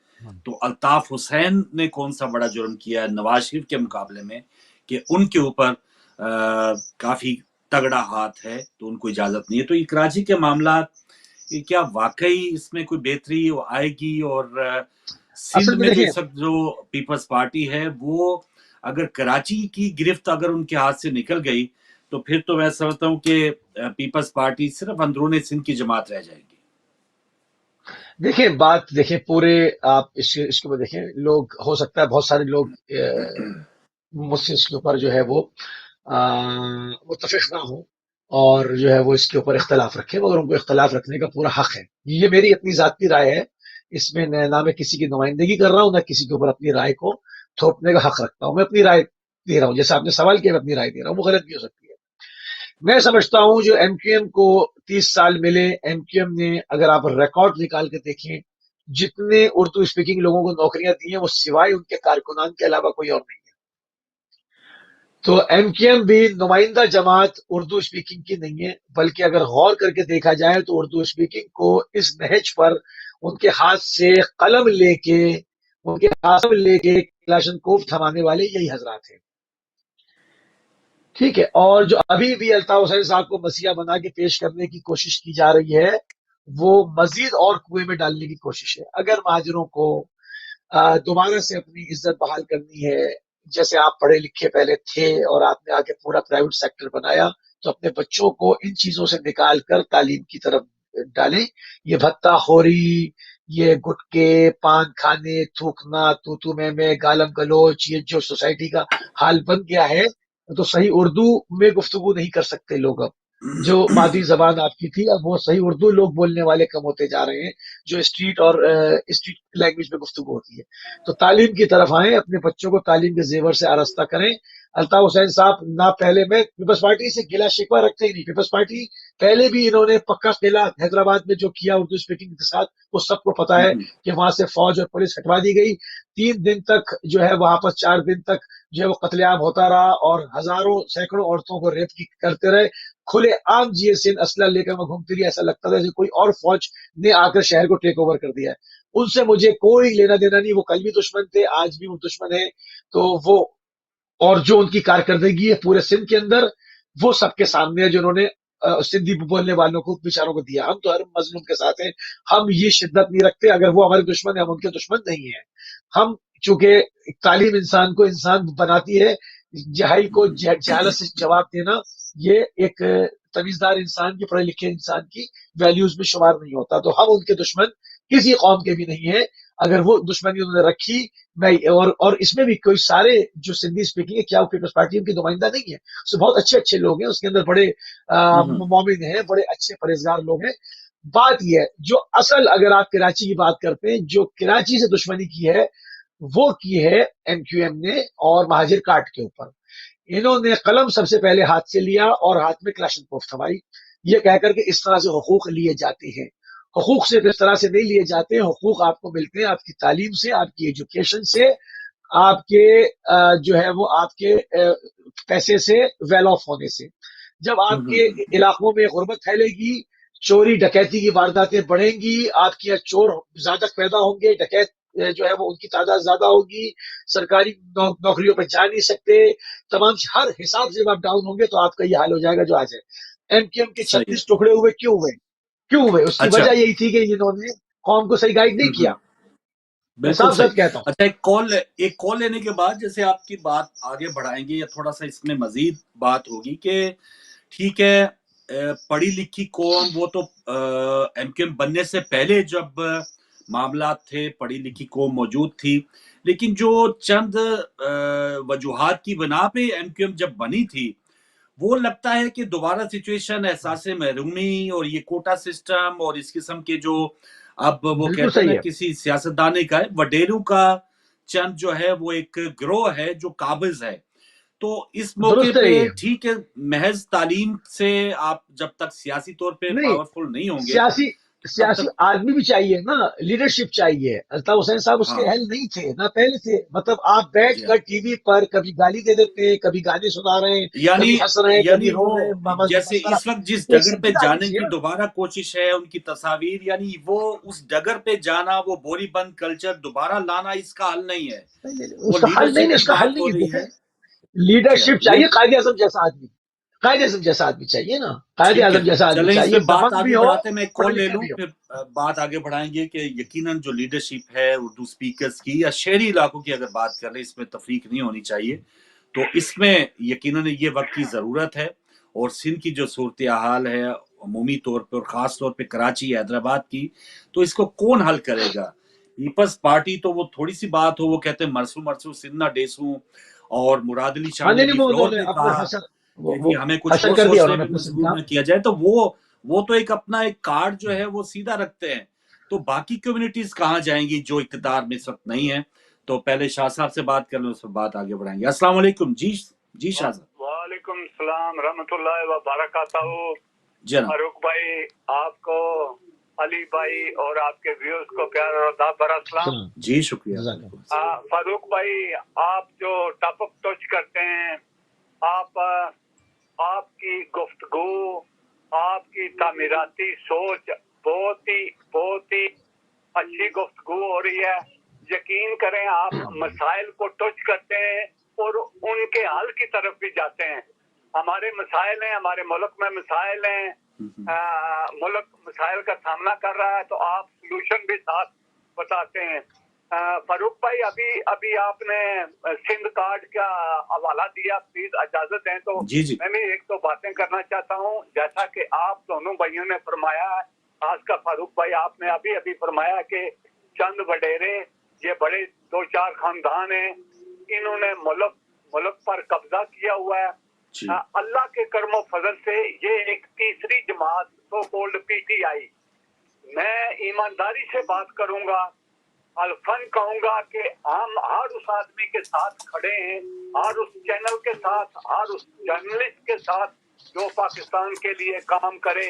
تو الطاف حسین نے کون سا بڑا جرم کیا ہے نواز شریف کے مقابلے میں کہ ان کے اوپر کافی تگڑا ہاتھ ہے، تو ان کو اجازت نہیں ہے. تو یہ کراچی کے معاملات یہ کیا واقعی اس میں کوئی بہتری آئے گی؟ اور سندھ
اصل میں
میں جو
دیکھیں،
اس وقت جو پیپلز پارٹی ہے وہ اگر کراچی کی گرفت اگر ان کے ہاتھ سے نکل گئی تو پھر تو میں سمجھتا ہوں کہ پیپلز پارٹی صرف اندرون سندھ کی جماعت رہ جائے گی.
دیکھیں بات دیکھیں پورے آپ اس کو دیکھیں. لوگ ہو سکتا ہے بہت سارے لوگ مجھ سے اس کے اوپر جو ہے وہ متفق نہ ہوں اور جو ہے وہ اس کے اوپر اختلاف رکھیں، مگر ان کو اختلاف رکھنے کا پورا حق ہے. یہ میری اپنی ذاتی رائے ہے، اس میں نہ میں کسی کی نمائندگی کر رہا ہوں، نہ کسی کے اوپر اپنی رائے کو تھوپنے کا حق رکھتا ہوں. میں اپنی رائے دے رہا ہوں، جیسے آپ نے سوال کیا میں اپنی رائے دے رہا ہوں، وہ غلط بھی ہو سکتی ہے. میں سمجھتا ہوں جو ایم کیو ایم کو 30 سال ملے، ایم کیو ایم نے اگر آپ ریکارڈ نکال کے دیکھیں جتنے اردو اسپیکنگ لوگوں کو نوکریاں دی ہیں وہ سوائے ان کے کارکنان کے علاوہ کوئی اور نہیں ہے. تو ایم کیو ایم بھی نمائندہ جماعت اردو اسپیکنگ کی نہیں ہے، بلکہ اگر غور کر کے دیکھا جائے تو اردو اسپیکنگ کو اس نہج پر ان کے ہاتھ سے قلم لے کے ان کے ہاتھ لے کے کلاشن کوف تھمانے والے یہی حضرات ہیں. ٹھیک ہے، اور جو ابھی بھی الطاف حسین صاحب کو مسیحا بنا کے پیش کرنے کی کوشش کی جا رہی ہے وہ مزید اور کنویں میں ڈالنے کی کوشش ہے. اگر مہاجروں کو دوبارہ سے اپنی عزت بحال کرنی ہے، جیسے آپ پڑھے لکھے پہلے تھے اور آپ نے آگے پورا پرائیویٹ سیکٹر بنایا، تو اپنے بچوں کو ان چیزوں سے نکال کر تعلیم کی طرف ڈالیں. یہ بھتہ خوری، یہ گٹکے، پان کھانے، تھوکنا، تو میں گالم گلوچ، یہ جو سوسائٹی کا حال بن گیا ہے، تو صحیح اردو میں گفتگو نہیں کر سکتے لوگ. اب جو مادری زبان آپ کی تھی اب وہ صحیح اردو لوگ بولنے والے کم ہوتے جا رہے ہیں، جو اسٹریٹ اور اسٹریٹ لینگویج میں گفتگو ہوتی ہے. تو تعلیم کی طرف آئیں، اپنے بچوں کو تعلیم کے زیور سے آراستہ کریں. الطاف حسین صاحب نہ پہلے میں پیپلز پارٹی سے گلا شکوہ رکھتے ہی نہیں. پیپلز پارٹی پہلے بھی انہوں نے پکا قلعہ حیدرآباد میں جو کیا اردو اسپیکنگ کے ساتھ وہ سب کو پتا ہے کہ وہاں سے فوج اور پولیس ہٹوا دی گئی. 3 دن تک جو ہے وہاں پر 4 دن تک جو ہے وہ قتل عام ہوتا رہا اور ہزاروں سینکڑوں عورتوں کو ریپ کرتے رہے. کھلے عام جی ایس این اسلحہ لے کر میں گھومتی رہی، ایسا لگتا تھا جیسے کوئی اور فوج نے آ کر شہر کو ٹیک اوور کر دیا ہے. ان سے مجھے کوئی لینا دینا نہیں، وہ کل بھی دشمن تھے، آج بھی وہ دشمن ہے. تو وہ اور جو ان کی کارکردگی ہے پورے سندھ کے اندر وہ سب کے سامنے ہے، جو انہوں نے سندھی بولنے والوں کو بیچاروں کو دیا. ہم تو ہر مظلوم کے ساتھ ہیں، ہم یہ شدت نہیں رکھتے. اگر وہ ہمارے دشمن ہیں ہم ان کے دشمن نہیں ہیں. ہم چونکہ تعلیم انسان کو انسان بناتی ہے، جہل کو جہالت سے جواب دینا یہ ایک تمیزدار انسان کی، پڑھے لکھے انسان کی ویلیوز میں شمار نہیں ہوتا. تو ہم ان کے دشمن کسی قوم کے بھی نہیں ہیں. اگر وہ دشمنی انہوں نے رکھی میں اور اس میں بھی کوئی سارے جو سندھی اسپیکنگ ہے کیا وہ پیپلز پارٹی ان کی نمائندہ نہیں ہے, سو بہت اچھے اچھے لوگ ہیں اس کے اندر, بڑے مومن ہیں, بڑے اچھے پرہیزگار لوگ ہیں. بات یہ ہے جو اصل اگر آپ کراچی کی بات کرتے ہیں, جو کراچی سے دشمنی کی ہے وہ کی ہے ایم کیو ایم نے اور مہاجر کارٹ کے اوپر. انہوں نے قلم سب سے پہلے ہاتھ سے لیا اور ہاتھ میں کلاشنکوف تھمائی, یہ کہہ کر کے اس طرح سے حقوق لیے جاتے ہیں. حقوق صرف اس طرح سے نہیں لیے جاتے, حقوق آپ کو ملتے ہیں آپ کی تعلیم سے, آپ کی ایجوکیشن سے, آپ کے جو ہے وہ آپ کے پیسے سے, ویل آف ہونے سے. جب آپ کے علاقوں میں غربت پھیلے گی, چوری ڈکیتی کی وارداتیں بڑھیں گی, آپ کے یہاں چور زیادہ پیدا ہوں گے, ڈکیت جو ہے وہ ان کی تعداد زیادہ ہوگی, سرکاری نوکریوں پہ جا نہیں سکتے, تمام ہر حساب سے آپ ڈاؤن ہوں گے, تو آپ کا یہ حال ہو جائے گا جو آج ہے. ایم کیو ایم کے 36 ٹکڑے ہوئے کیوں ہوئے؟ اس کی وجہ یہی تھی کہ انہوں نے قوم کو صحیح گائیڈ نہیں کیا. میں
بالکل
صاف صاف کہتا ہوں.
اچھا, ایک کال لینے کے بعد جیسے آپ کی بات آگے بڑھائیں گے یا تھوڑا سا اس میں مزید بات ہوگی کہ ٹھیک ہے پڑھی لکھی قوم, وہ تو ایم کیو ایم بننے سے پہلے جب معاملات تھے پڑھی لکھی قوم موجود تھی, لیکن جو چند وجوہات کی بنا پہ ایم کیو ایم جب بنی تھی وہ لگتا ہے کہ دوبارہ سچویشن, احساس محرومی اور یہ کوٹا سسٹم اور اس قسم کے جو اب وہ کہتے ہیں نا کسی سیاستدانے کا ہے, وڈیروں کا چند جو ہے وہ ایک گروہ ہے جو قابض ہے. تو اس موقع پہ ٹھیک ہے محض تعلیم سے آپ جب تک سیاسی طور پہ پاورفل نہیں ہوں گے,
سیاسی آدمی بھی چاہیے نا, لیڈرشپ چاہیے. الطاف حسین صاحب اس کے اہل نہیں تھے نہ پہلے سے, مطلب آپ بیٹھ کر ٹی وی پر کبھی گالی دے دیتے ہیں, کبھی گانے سنا رہے ہیں, کبھی ہنس رہے ہیں, کبھی رو رہے ہیں.
جیسے اس وقت جس ڈگر پہ جانے کی دوبارہ کوشش ہے ان کی تصاویر, یعنی وہ اس ڈگر پہ جانا, وہ بوری بند کلچر دوبارہ لانا اس کا حل نہیں ہے.
اس کا حل نہیں ہے, اس کا حل نہیں ہے. لیڈرشپ چاہیے, قائد اعظم جیسا آدمی, قائد اعظم جیسا آدمی چاہیے نا, قائد اعظم جیسا آدمی چاہیے,
بات آگے بڑھاتے میں کال لے لوں پھر بات آگے بڑھائیں گے کہ یقیناً جو لیڈرشپ ہے اردو سپیکرز کی یا شہری علاقوں کی اگر بات کر لیں, اس میں تفریق نہیں ہونی چاہیے. تو اس میں یقیناً یہ وقت کی ضرورت ہے, اور سندھ کی جو صورتحال ہے عمومی طور پہ اور خاص طور پہ کراچی حیدرآباد کی, تو اس کو کون حل کرے گا؟ پیپلز پارٹی تو وہ تھوڑی سی بات ہو, وہ کہتے ہیں مرسو سندھ نہ ڈیسوں, اور مراد علی شاہ نے بھی فلور پہ کہا کہ ہمیں کچھ اور سوچنے پہ مجبور نہ کیا جائے. تو وہ تو ایک اپنا ایک کارڈ جو ہے وہ سیدھا رکھتے ہیں, تو باقی کمیونٹیز کہاں جائیں گی جو اقتدار میں اس وقت نہیں ہے؟ تو پہلے شاہ صاحب سے بات کر لیں, اس پر بات آگے بڑھائیں گے. السلام علیکم. جی شاہ صاحب.
وعلیکم السلام رحمۃ اللہ وبرکاتہ. فاروق بھائی آپ کو, علی بھائی اور آپ کے ویورز کو پیار اور آداب برا سلام.
جی شکریہ.
فاروق بھائی آپ جو ٹاپک ٹچ کرتے ہیں, آپ کی گفتگو, آپ کی تعمیراتی سوچ بہت ہی اچھی گفتگو ہو رہی ہے. یقین کریں آپ مسائل کو ٹچ کرتے ہیں اور ان کے حل کی طرف بھی جاتے ہیں. ہمارے مسائل ہیں, ہمارے ملک میں مسائل ہیں, ملک مسائل کا سامنا کر رہا ہے, تو آپ سلوشن بھی ساتھ بتاتے ہیں. فاروق بھائی ابھی آپ نے سندھ کارڈ کا حوالہ دیا, پلیز اجازت دیں تو میں بھی ایک دو باتیں کرنا چاہتا ہوں. جیسا کہ آپ دونوں بھائیوں نے فرمایا, خاص کر فاروق بھائی آپ نے ابھی فرمایا کہ چند وڈیرے, یہ بڑے 2-4 خاندان ہیں, انہوں نے ملک پر قبضہ کیا ہوا ہے. اللہ کے کرم و فضل سے یہ ایک تیسری جماعت سو کولڈ پی ٹی آئی, میں ایمانداری سے بات کروں گا, الفن کہوں گا کہ ہم ہر اس آدمی کے ساتھ کھڑے ہیں, ہر اس چینل کے ساتھ, ہر اس جرنلسٹ کے ساتھ جو پاکستان کے لیے کام کرے,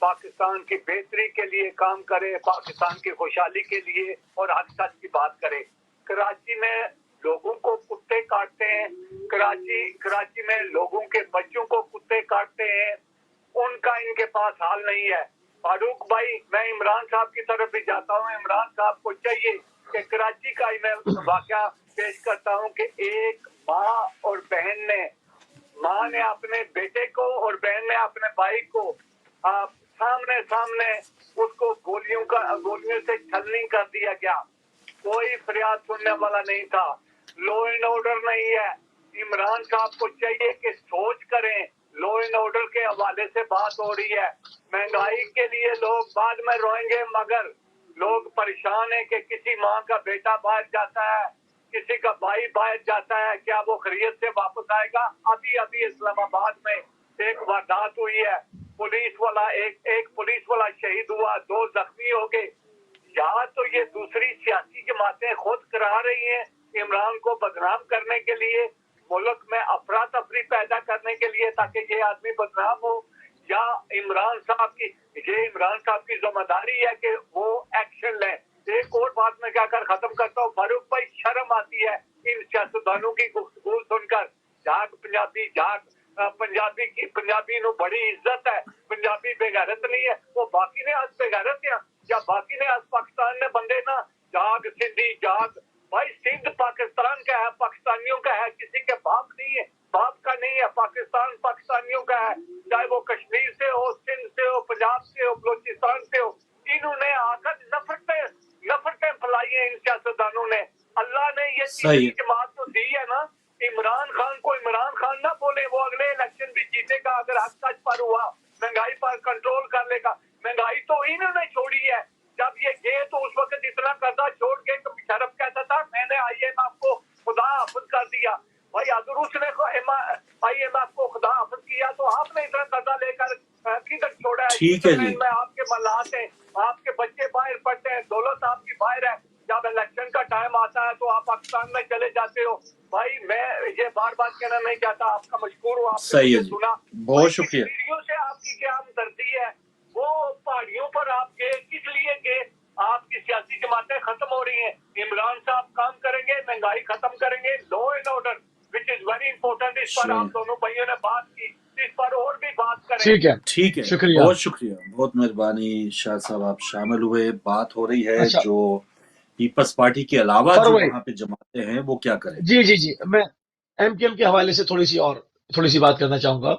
پاکستان کی بہتری کے لیے کام کرے, پاکستان کی خوشحالی کے لیے اور حق سچ کی بات کرے. کراچی میں لوگوں کو کتے کاٹتے ہیں, کراچی میں لوگوں کے بچوں کو کتے کاٹتے ہیں, ان کا ان کے پاس حال نہیں ہے. فاروق بھائی میں عمران صاحب کی طرف بھی جاتا ہوں, عمران صاحب کو چاہیے کہ کراچی کا ہی میں واقعہ پیش کرتا ہوں کہ ایک ماں اور بہن نے, ماں نے اپنے بیٹے کو اور بہن نے اپنے بھائی کو سامنے اس کو گولیوں سے چھلنی کر دیا گیا. کوئی فریاد سننے والا نہیں تھا, لو اینڈ آرڈر نہیں ہے. عمران صاحب کو چاہیے کہ سوچ کریں, لو اینڈ آرڈر کے حوالے سے بات ہو رہی ہے. مہنگائی کے لیے لوگ بعد میں روئیں گے, مگر لوگ پریشان ہیں کہ کسی ماں کا بیٹا باہر جاتا ہے، کسی کا بھائی باہر جاتا ہے، کیا وہ خیریت سے واپس آئے گا؟ ابھی اسلام آباد میں ایک واردات ہوئی ہے، ایک پولیس والا شہید ہوا، 2 زخمی ہو گئے۔ یا تو یہ دوسری سیاسی جماعتیں خود کرا رہی ہیں عمران کو بدنام کرنے کے لیے، ملک میں افراتفری پیدا کرنے کے لیے تاکہ یہ آدمی بدنام ہو، یا عمران صاحب کی ذمہ داری ہے کہ وہ ایکشن لیں۔ ایک اور بات میں کیا کر ختم کرتا ہوں، فاروق بھائی شرم آتی ہے ان سیاستدانوں کی گفتگو سن کر۔ پنجابی نو بڑی عزت ہے، پنجابی بے غیرت نہیں ہے، وہ باقی نے آج بے غیرت ہیں یا باقی نے آج پاکستان نے بندے نا جاگ سندھی جاگ۔ بھائی سندھ پاکستان کا ہے، پاکستانیوں کا ہے، کسی کے باپ نہیں ہے، باپ کا نہیں ہے، پاکستان پاکستانیوں کا ہے، چاہے وہ کشمیر سے ہو، سندھ سے ہو، پنجاب سے ہو، بلوچستان سے ہو۔ انہوں نے آ کر نفرتیں پھیلائی ہیں ان سیاستدانوں نے۔ اللہ نے یہ تیسری جماعت تو دی ہے نا، عمران خان کو عمران خان نہ بولے، وہ اگلے الیکشن بھی جیتے گا اگر حق سچ پر ہوا، مہنگائی پر کنٹرول کر لے گا۔ مہنگائی تو انہوں نے چھوڑی ہے، جب یہ گئے تو اس وقت اتنا قرضہ چھوڑ کے شرف کہتا تھا میں نے IMF کو خدا حافظ کر دیا۔ بھائی اگر اس نے IMF کو خدا حافظ کیا تو آپ نے اتنا قرضہ لے کر کدھر چھوڑا ہے؟
ٹھیک ہے جی،
میں آپ کے ملات ہیں، آپ کے بچے باہر پڑھتے ہیں، دولت آپ کی باہر ہے، جب الیکشن کا ٹائم آتا ہے تو آپ پاکستان میں چلے جاتے ہو۔ بھائی میں یہ بار بار کہنا نہیں چاہتا، آپ کا مشکور ہوں، آپ
صحیح ہے
نے
جی،
سنا۔
بہت شکریہ۔
کشمیریوں سے آپ کی کیا ہمدردی ہے؟ وہ پہاڑیوں پر آپ گئے کس لیے گئے؟ آپ کی سیاسی جماعتیں ختم ہو رہی ہیں، عمران صاحب کام کریں گے، مہنگائی ختم کریں گے، law and order which is very important, اس پر آپ دونوں بھائیوں نے بات کی، اس پر اور بھی بات کریں۔
ٹھیک ہے،
شکریہ،
بہت شکریہ، بہت مہربانی شاہ صاحب، آپ شامل ہوئے۔ بات ہو رہی ہے
اچھا
جو پیپلز پارٹی کے علاوہ جو
فاروق
وہاں پہ جماعتیں ہیں وہ کیا کریں۔
جی میں MKM کے حوالے سے تھوڑی سی بات کرنا چاہوں گا۔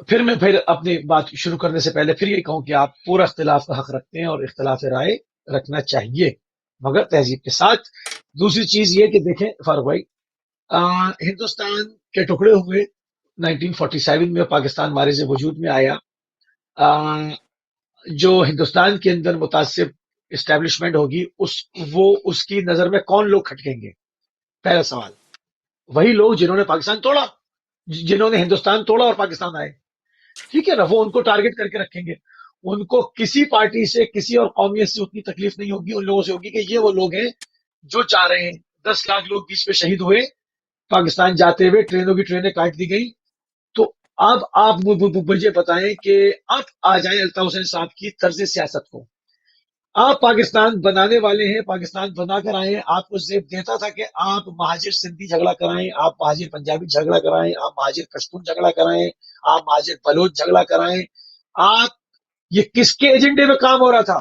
پھر اپنی بات شروع کرنے سے پہلے پھر یہ کہوں کہ آپ پورا اختلاف کا حق رکھتے ہیں اور اختلاف رائے رکھنا چاہیے مگر تہذیب کے ساتھ۔ دوسری چیز یہ کہ دیکھیں فاروق بھائی، ہندوستان کے ٹکڑے ہوئے 1947 میں، پاکستان ہمارے سے وجود میں آیا۔ جو ہندوستان کے اندر متعصب اسٹیبلشمنٹ ہوگی اس کی نظر میں کون لوگ کھٹکیں گے؟ پہلا سوال، وہی لوگ جنہوں نے پاکستان توڑا، جنہوں نے ہندوستان توڑا اور پاکستان آئے، ٹھیک ہے نا، وہ ان کو ٹارگٹ کر کے رکھیں گے۔ ان کو کسی پارٹی سے، کسی اور قومیت سے اتنی تکلیف نہیں ہوگی، ان لوگوں سے ہوگی کہ یہ وہ لوگ ہیں جو چاہ رہے ہیں۔ 10 لاکھ لوگ بیچ میں شہید ہوئے پاکستان جاتے ہوئے، ٹرینوں کی ٹرینیں کاٹ دی گئی۔ تو اب آپ مجھے بتائیں کہ اب آ جائیں الطاف حسین صاحب کی طرز سیاست کو۔ آپ پاکستان بنانے والے ہیں، پاکستان بنا کر آئے ہیں، آپ کو زیب دیتا تھا کہ آپ مہاجر سندھی جھگڑا کرائیں، آپ مہاجر پنجابی جھگڑا کرائیں، آپ مہاجر پشتون جھگڑا کرائیں، آپ مہاجر بلوچ جھگڑا کرائیں۔ آپ یہ کس کے ایجنڈے میں کام ہو رہا تھا؟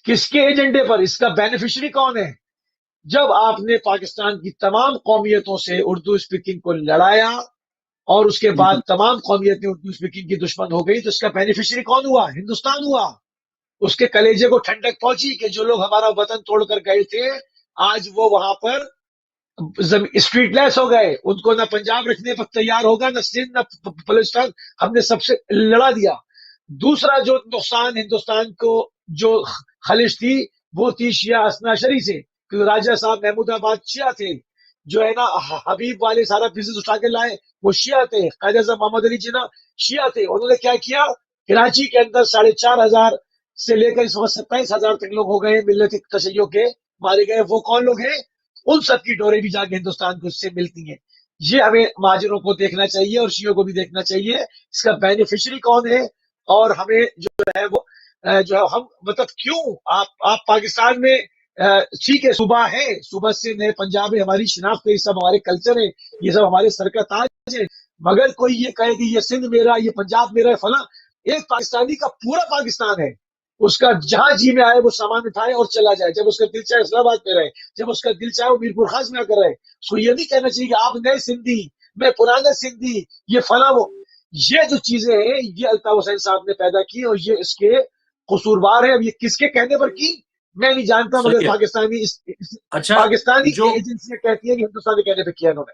کس کے ایجنڈے پر؟ اس کا بینیفیشری کون ہے؟ جب آپ نے پاکستان کی تمام قومیتوں سے اردو اسپیکنگ کو لڑایا اور اس کے بعد تمام قومیتیں اردو اسپیکنگ کی دشمن ہو گئی تو اس کا بینیفیشری کون ہوا؟ ہندوستان ہوا۔ اس کے کلیجے کو ٹھنڈک پہنچی کہ جو لوگ ہمارا وطن توڑ کر گئے تھے آج وہ وہاں پر اسٹریٹ لیس ہو گئے، ان کو نہ پنجاب رکھنے پر تیار ہوگا، نہ سندھ، نہ بلوچستان، ہم نے سب سے لڑا دیا۔ دوسرا جو نقصان ہندوستان کو جو خلش تھی وہ تھی شیعہ اثنا شری سے، کیونکہ راجہ صاحب محمود آباد شیعہ تھے، جو ہے نا حبیب والے سارا بزنس اٹھا کے لائے وہ شیعہ تھے، قائد اعظم محمد علی جناح شیعہ تھے۔ انہوں نے کیا کیا؟ کراچی کے اندر 4,500 سے لے کر اس وقت 27,000 تک لوگ ہو گئے ملت تشیع کے مارے گئے۔ وہ کون لوگ ہیں؟ ان سب کی ڈوریں بھی جا کے ہندوستان کو اس سے ملتی ہیں۔ یہ ہمیں مہاجروں کو دیکھنا چاہیے اور شیعوں کو بھی دیکھنا چاہیے، اس کا بینیفیشری کون ہے، اور ہمیں جو ہے وہ جو ہے ہم مطلب کیوں آپ پاکستان میں ٹھیک ہے صوبہ ہے، صوبہ سے نئے پنجاب ہے، ہماری شناخت ہے، یہ سب ہمارے کلچر ہے، یہ سب ہمارے سر کا تاج ہے، مگر کوئی یہ کہے کہ یہ سندھ میرا، یہ پنجاب میرا ہے فلاں، ایک پاکستانی کا پورا پاکستان ہے، اس کا جہاں جی میں آئے وہ سامان اٹھائے اور چلا جائے، جب اس کا دل چاہے اسلام آباد میں رہے، جب اس کا دل چاہے وہ میرپور خاص میں آ کر رہے۔ اس کو یہ نہیں کہنا چاہیے کہ آپ نئے سندھی، میں پرانا سندھی، یہ فلاں وہ۔ یہ جو چیزیں ہیں یہ الطاف حسین صاحب نے پیدا کی اور یہ اس کے قصوروار ہیں۔ اب یہ کس کے کہنے پر کی میں نہیں جانتا، مگر پاکستانی
اچھا
پاکستانی
جو
ایجنسیاں کہتی ہیں کہ ہندوستانی کہنے پہ کیا انہوں نے۔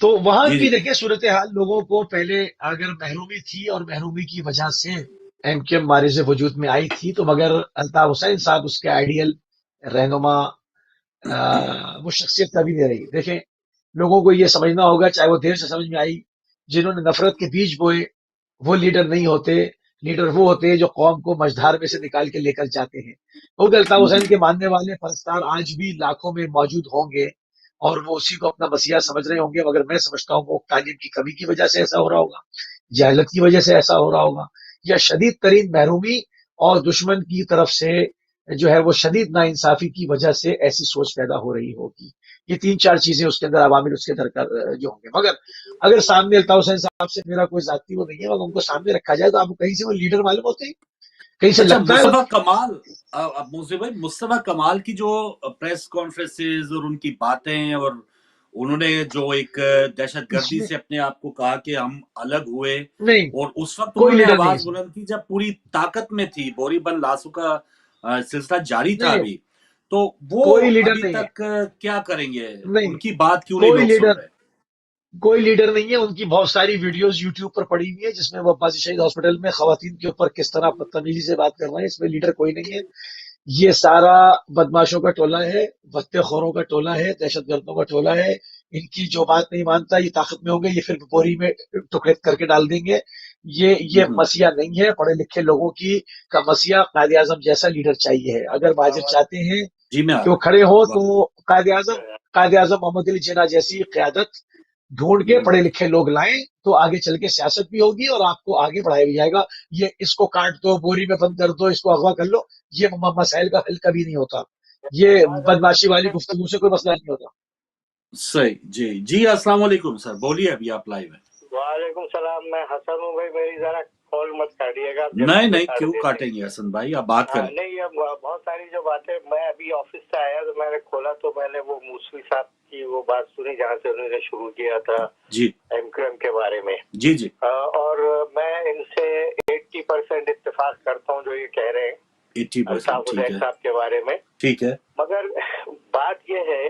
تو وہاں
جی
کی
جی
دیکھیں صورتحال لوگوں کو پہلے اگر محرومی تھی اور محرومی کی وجہ سے ایم کیو ایم مارز وجود میں آئی تھی، تو مگر الطاف حسین صاحب اس کے آئیڈیل رہنما وہ شخصیت کبھی نہیں رہی. دیکھیں لوگوں کو یہ سمجھنا ہوگا، چاہے وہ دیر سے سمجھ میں آئی، جنہوں نے نفرت کے بیج بوئے وہ لیڈر نہیں ہوتے. لیڈر وہ ہوتے ہیں جو قوم کو مجدھار میں سے نکال کے لے کر جاتے ہیں. کیونکہ الطاف حسین کے ماننے والے پرستار آج بھی لاکھوں میں موجود ہوں گے اور وہ اسی کو اپنا مسیحا سمجھ رہے ہوں گے، مگر میں سمجھتا ہوں وہ تعلیم کی کمی کی وجہ سے ایسا ہو رہا ہوگا، جہالت کی وجہ سے ایسا ہو رہا ہوگا، یا شدید ترین محرومی اور دشمن کی طرف سے جو ہے وہ شدید ناانصافی کی وجہ سے ایسی سوچ پیدا ہو رہی ہوگی. یہ تین چار چیزیں اس کے اندر عوامل اس کے درکار جو ہوں گے. مگر اگر سامنے الطاف حسین صاحب سے میرا کوئی ذاتی وہ نہیں ہے، مگر ان کو سامنے رکھا جائے تو آپ کو کہیں سے وہ لیڈر معلوم ہوتے ہیں، کہیں سے
اچھا
لگتا ہے.
مصطفیٰ کمال، اب موسیٰ بھائی مصطفیٰ کمال کی جو پریس کانفرنسز اور ان کی باتیں، اور انہوں نے جو ایک دہشت
اس
گردی
میں
سے اپنے آپ کو کہا کہ ہم الگ ہوئے،
نہیں،
اور اس وقت
کوئی
انہوں نے
لیڈر نہیں ہے
آواز
اس میں.
بلند کی جب پوری طاقت میں تھی، بوری بن لاسو کا سلسلہ جاری تھا
نہیں،
ابھی، تو وہ
کوئی لیڈر
ابھی
نہیں ہے.
تک کیا کریں گے؟
نہیں،
ان کی بات کیوں نہیں
کوئی
لوگ سن
لیڈر
رہے؟
کوئی لیڈر نہیں ہے. ان کی بہت ساری ویڈیوز یوٹیوب پر پڑی ہوئی ہے جس میں وہ عباسی شہید ہاسپٹل میں خواتین کے اوپر کس طرح بدتمیزی سے بات کر رہے ہیں. اس میں لیڈر کوئی نہیں ہے. یہ سارا بدماشوں کا ٹولہ ہے، بھتے خوروں کا ٹولہ ہے، دہشت گردوں کا ٹولہ ہے. ان کی جو بات نہیں مانتا یہ طاقت میں ہوں گے، یہ پھر بوری میں ٹکڑے کر کے ڈال دیں گے. یہ مسیحا نہیں ہے. پڑھے لکھے لوگوں کی کا مسیحا قائد اعظم جیسا لیڈر چاہیے ہے. اگر مہاجر چاہتے ہیں
جی میں آ
کہ وہ
رہا
کھڑے ہوں
ہوں.
تو قائد اعظم محمد علی جناح جیسی قیادت ڈھونڈ کے پڑھے لکھے لوگ لائیں تو آگے چل کے سیاست بھی ہوگی اور آپ کو آگے بڑھایا بھی جائے گا. یہ اس کو کاٹ دو، بوری میں بند کر دو، اس کو اغوا کر لو، یہ مسائل کا حل کبھی نہیں ہوتا. یہ بدماشی والی گفتگو سے کوئی مسئلہ نہیں ہوتا.
صحیح. جی جی السلام علیکم سر، بولیے، ابھی آپ لائیو ہیں.
وعلیکم السلام. میں حسن ہوں بھائی، میری ذرا کال مت کاٹیے گا.
نہیں نہیں، کیوں کاٹیں گے حسن بھائی، آپ بات کریں.
نہیں، اب بہت ساری جو باتیں، میں ابھی آفس سے آیا تو میں نے کھولا تو میں نے وہ موسوی صاحب کی وہ بات سنی جہاں سے انہوں نے شروع کیا تھا
جی
ایم کیو ایم کے بارے میں.
جی جی
اور میں ان سے 80% اتفاق کرتا ہوں جو یہ کہہ رہے ہیں
80%.
الطاف
ٹھیک
حسین
ہے
صاحب کے بارے میں.
ٹھیک ہے.
مگر بات یہ ہے،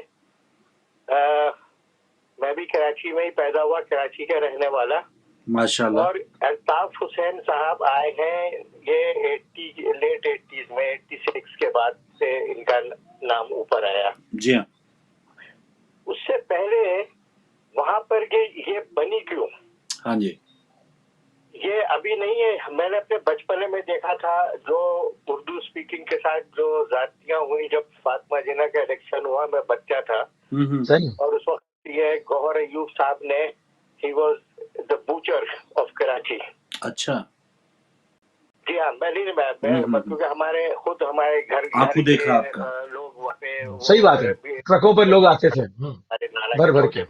میں بھی کراچی میں ہی پیدا ہوا، کراچی کا رہنے والا،
ماشاء اللہ.
اور الطاف حسین صاحب آئے ہیں یہ لیٹ 80s میں، 86 کے بعد سے ان کا نام اوپر آیا.
جی ہاں.
اس سے پہلے وہاں پر یہ بنی کیوں؟
ہاں جی.
یہ ابھی نہیں ہے. میں نے اپنے بچپنے میں دیکھا تھا جو اردو اسپیکنگ کے ساتھ جو ذاتیاں ہوئی جب فاطمہ جناح کا الیکشن ہوا، میں بچہ تھا،
صحیح.
اور اس وقت یہ گوہر ایوب صاحب نے he was the butcher of Karachi.
اچھا.
جی ہاں. میں کیونکہ ہمارے
آپ کو دیکھا آپ کا.
لوگ وہاں پہ
صحیح بات ہے، ٹرکوں پر لوگ آتے تھے بھر بھر کے.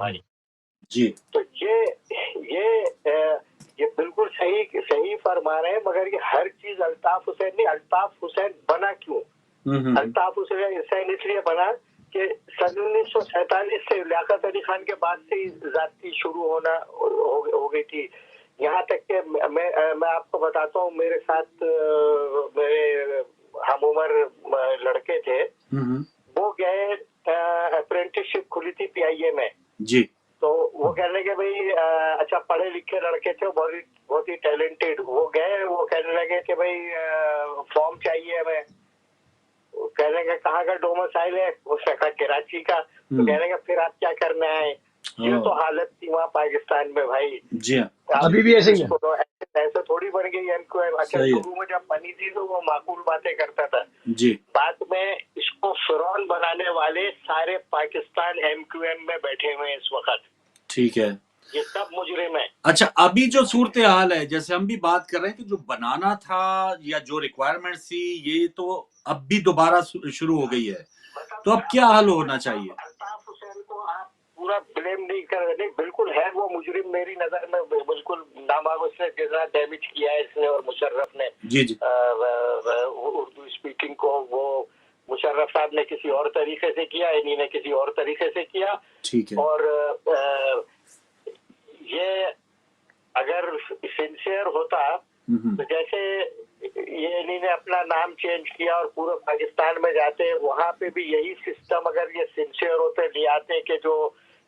جی
تو یہ بالکل صحیح فرما رہے ہیں. مگر یہ ہر چیز الطاف حسین نہیں. الطاف حسین بنا کیوں؟ الطاف حسین اس لیے بنا کہ سن 1947 سے لیاقت علی خان کے بعد سے ذاتی شروع ہونا ہو گئی تھی. یہاں تک کہ میں آپ کو بتاتا ہوں، میرے ساتھ میرے ہم عمر لڑکے تھے، وہ گئے، اپرینٹس شپ کھلی تھی پی آئی اے میں.
جی.
تو وہ کہنے لگے بھائی اچھا پڑھے لکھے لڑکے تھے، بہت ہی ٹیلنٹڈ. وہ گئے، وہ کہنے لگے کہ بھائی فارم چاہیے ہمیں. کہنے لگے کہاں کا ڈومسائل ہے؟ اس نے کہا کراچی کا. تو کہنے لگے پھر آپ کیا کرنے آئے؟ یہ تو حالت تھی وہاں پاکستان میں بھائی.
جی ہاں.
ابھی بھی ایسے ہی ہے.
ایسے تھوڑی بن گئی ایم کیو ایم. اچھا شروع میں جب بنی تھی تو وہ معقول باتیں کرتا تھا.
جی.
بعد میں اس کو فرعون بنانے والے سارے پاکستان ایم کیو ایم میں بیٹھے ہوئے ہیں اس وقت.
ٹھیک ہے.
یہ سب مجرم ہے.
اچھا ابھی جو صورتحال ہے، جیسے ہم بھی بات کر رہے ہیں کہ جو بنانا تھا یا جو ریکوائرمنٹ تھی، یہ تو اب بھی دوبارہ شروع ہو گئی ہے، تو اب کیا حل ہونا چاہیے؟
الطاف حسین کو آپ پورا بلیم نہیں کر رہے. بالکل ہے وہ مجرم میری نظر میں، بالکل نامعلوم اس نے جتنا ڈیمیج کیا ہے اس نے اور مشرف نے.
جی جی.
اردو اسپیکنگ کو وہ مشرف صاحب نے کسی اور طریقے سے کیا، انہی نے کسی اور طریقے سے کیا.
ٹھیک ہے.
اور یہ اگر سنسیئر ہوتا تو جیسے یہ انہی نے اپنا نام چینج کیا اور پورے پاکستان میں جاتے، وہاں پہ بھی یہی سسٹم اگر یہ سنسیئر ہوتے لے آتے کہ جو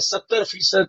70%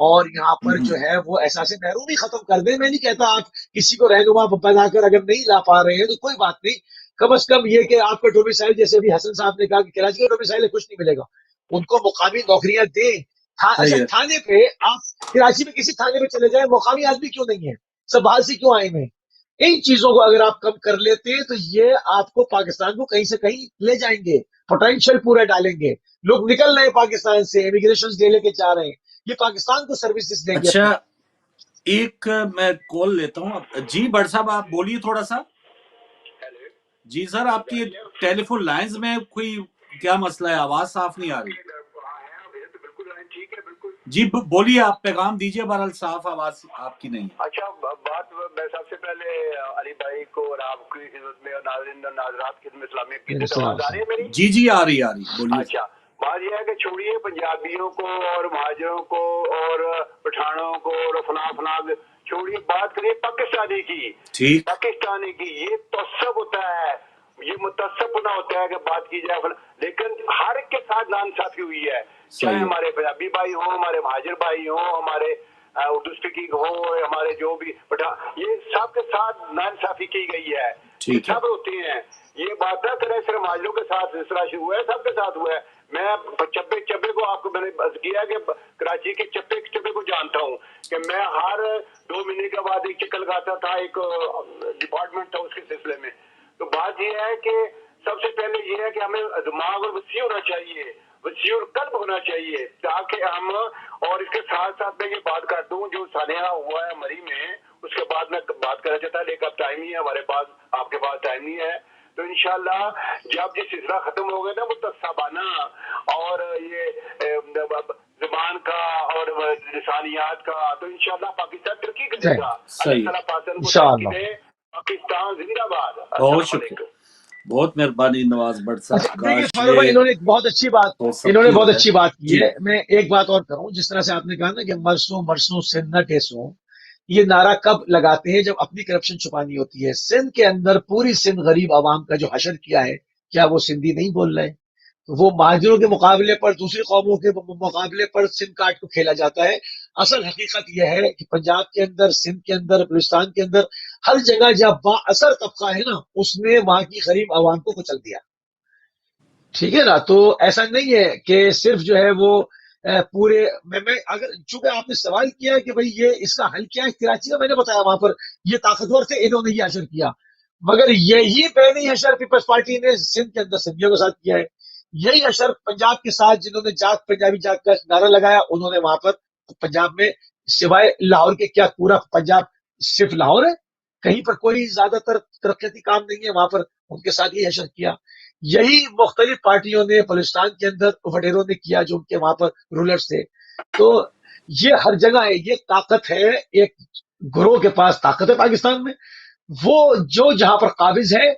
اور یہاں پر جو ہے وہ احساس محرومی ختم کر دیں. میں نہیں کہتا آپ کسی کو رہنما بنا کر اگر نہیں لا پا رہے ہیں تو کوئی بات نہیں, کم از کم یہ کہ آپ کا ڈومیسائل, جیسے بھی حسن صاحب نے کہا کہ کراچی کا ڈومیسائل کچھ نہیں ملے گا, ان کو مقامی نوکریاں دیں. اچھا تھانے پہ آپ کراچی میں کسی تھانے پہ چلے جائیں, مقامی آدمی کیوں نہیں ہے, سب باہر سے کیوں آئے ہیں؟ ان چیزوں کو اگر آپ کم کر لیتے ہیں تو یہ آپ کو پاکستان کو کہیں سے کہیں لے جائیں گے, پوٹینشیل پورا ڈالیں گے. لوگ نکل رہے ہیں پاکستان سے, امیگریشن دے لے کے جا رہے ہیں, یہ پاکستان کو سروسز دیں گے.
اچھا ایک میں کال لیتا ہوں. جی بڑ صاحب آپ بولیے تھوڑا سا. جی سر, آپ کی ٹیلی فون لائنز میں کوئی کیا مسئلہ ہے, آواز صاف نہیں آ رہی. جی بولیے, آپ پیغام دیجیے, بہرحال صاف آواز آپ کی نہیں ہے.
اچھا بات میں سب سے پہلے علی بھائی کو اور آپ کی خدمت میں اور ناظرین اور ناظرات کی خدمت اسلامی کی آواز آ رہی ہے میری؟
جی جی آ رہی بولیے.
اچھا بات یہ ہے کہ چھوڑیے پنجابیوں کو اور مہاجروں کو اور پٹھانوں کو اور فلاں چھوڑیے, بات کریے پاکستانی کی.
ٹھیک,
پاکستانی کی یہ تعصب ہوتا ہے, یہ متعصب ہونا ہوتا ہے کہ بات کی جائے, لیکن ہر ایک کے ساتھ ناانصافی ہوئی ہے, چاہے ہمارے پنجابی بھائی ہوں, ہمارے مہاجر بھائی ہوں, ہمارے اردو اسپیکنگ ہو, ہمارے جو بھی یہ سب کے ساتھ ناانصافی کی گئی ہے. سب ہوتے ہیں, یہ بات نہ کریں صرف مہاجروں کے ساتھ اس طرح ہوا ہے, سب کے ساتھ ہوا ہے. میں چپے کو آپ کو میں نے کیا کہ کراچی کے چپے کو جانتا ہوں کہ میں ہر 2 مہینے کے بعد ایک چکر لگاتا تھا, ایک ڈپارٹمنٹ تھا اس کے سلسلے میں. تو بات یہ ہے کہ سب سے پہلے یہ ہے کہ ہمیں دماغ اور وسیع ہونا چاہیے, وسیع اور قلب ہونا چاہیے, تاکہ ہم, اور اس کے ساتھ ساتھ میں یہ بات کر دوں جو سانحہ ہوا ہے مری میں, اس کے بعد میں بات کرنا چاہتا, لیکن اب ٹائم نہیں ہے ہمارے پاس, آپ کے پاس ٹائم نہیں ہے. تو انشاءاللہ جب یہ سلسلہ ختم ہوگا نا متصابانہ اور یہ زبان کا اور لسانیات کا, تو انشاءاللہ پاکستان ترقی کرے گا. اللہ تعالیٰ پاکستان کو ترقی دے. پاکستان زندہ باد.
بہت شکریہ, بہت مہربانی نواز بٹ صاحب.
انہوں نے بہت اچھی بات کی ہے. میں ایک بات اور کروں, جس طرح سے آپ نے کہا نا کہ مرسوں سندھ نہ ٹیسوں, یہ نعرہ کب لگاتے ہیں جب اپنی کرپشن چھپانی ہوتی ہے. سندھ کے اندر پوری سندھ غریب عوام کا جو حشر کیا ہے, کیا وہ سندھی نہیں بول رہے؟ وہ مہاجروں کے مقابلے پر, دوسری قوموں کے مقابلے پر سندھ کاٹ کو کھیلا جاتا ہے. اصل حقیقت یہ ہے کہ پنجاب کے اندر, سندھ کے اندر, بلوچستان کے اندر, ہر جگہ جب با اثر طبقہ ہے نا, اس نے وہاں کی غریب عوام کو کچل دیا. ٹھیک ہے نا, تو ایسا نہیں ہے کہ صرف جو ہے وہ پورے میں اگر چونکہ آپ نے سوال کیا کہ بھئی یہ اس کا حل کیا ہے کراچی کا, میں نے بتایا وہاں پر یہ طاقتور تھے, انہوں نے یہ حشر کیا, مگر یہی پہلی حشر پیپلز پارٹی نے سندھ کے اندر سندھیوں کے ساتھ کیا ہے. یہی حشر پنجاب کے ساتھ, جنہوں نے جاگ پنجابی جاگ کا نعرہ لگایا, انہوں نے وہاں پر پنجاب میں سوائے لاہور کے, کیا پورا پنجاب صرف لاہور ہے؟ کہیں پر کوئی زیادہ تر ترقیاتی کام نہیں ہے, وہاں پر ان کے ساتھ یہ حشر کیا. یہی مختلف پارٹیوں نے بلوچستان کے اندر وڈیروں نے کیا, جو ان کے وہاں پر رولرز تھے. تو یہ ہر جگہ ہے, یہ طاقت ہے, ایک گروہ کے پاس طاقت ہے پاکستان میں, وہ جو جہاں پر قابض ہے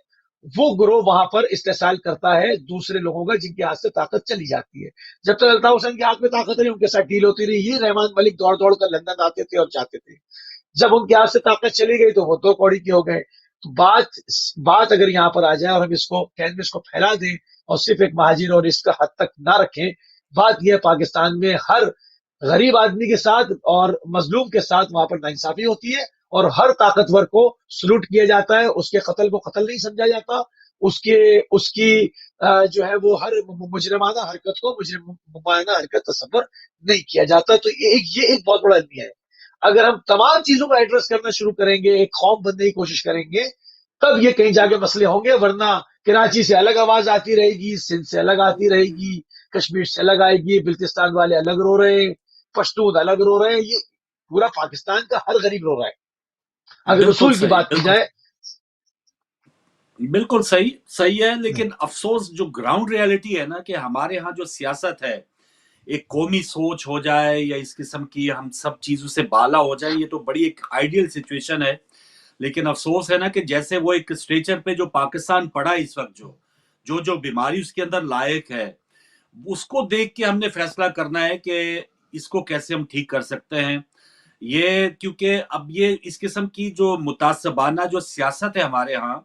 وہ گروہ وہاں پر استحصال کرتا ہے دوسرے لوگوں کا جن کے ہاتھ سے طاقت چلی جاتی ہے. جب تک الطاف حسین کے ہاتھ میں طاقت رہی, ان کے ساتھ ڈیل ہوتی رہی. یہ رحمان ملک دوڑ کر لندن آتے تھے اور جاتے تھے. جب ان کے ہاتھ سے طاقت چلی گئی تو وہ 2 کوڑی کے ہو گئے. تو بات اگر یہاں پر آ جائے اور ہم اس کو کینوس کو پھیلا دیں اور صرف ایک مہاجر اور اس کا حد تک نہ رکھیں, بات یہ پاکستان میں ہر غریب آدمی کے ساتھ اور مظلوم کے ساتھ وہاں پر ناانصافی ہوتی ہے, اور ہر طاقتور کو سلوٹ کیا جاتا ہے. اس کے قتل کو قتل نہیں سمجھا جاتا, اس کی جو ہے وہ ہر مجرمانہ حرکت کو مجرمانہ حرکت تصور نہیں کیا جاتا. تو یہ ایک بہت بڑا المیہ ہے. اگر ہم تمام چیزوں کو ایڈریس کرنا شروع کریں گے, ایک قوم بننے کی کوشش کریں گے, تب یہ کہیں جا کے مسئلے ہوں گے. ورنہ کراچی سے الگ آواز آتی رہے گی, سندھ سے الگ آتی رہے گی, کشمیر سے الگ آئے گی, بلتستان والے الگ رو رہے ہیں, پشتون الگ رو رہے ہیں, یہ پورا پاکستان کا ہر غریب رو رہا ہے. اگر اصول کی بات کی جائے
بالکل صحیح ہے. لیکن افسوس جو گراؤنڈ ریالٹی ہے نا, کہ ہمارے ہاں جو سیاست ہے, ایک قومی سوچ ہو جائے یا اس قسم کی ہم سب چیزوں سے بالا ہو جائے, یہ تو بڑی ایک آئیڈیل سچویشن ہے. لیکن افسوس ہے نا کہ جیسے وہ ایک اسٹریچر پہ جو پاکستان پڑا اس وقت, جو بیماری اس کے اندر لائق ہے, اس کو دیکھ کے ہم نے فیصلہ کرنا ہے کہ اس کو کیسے ہم ٹھیک کر سکتے ہیں. یہ کیونکہ اب یہ اس قسم کی جو متعصبانہ جو سیاست ہے ہمارے ہاں,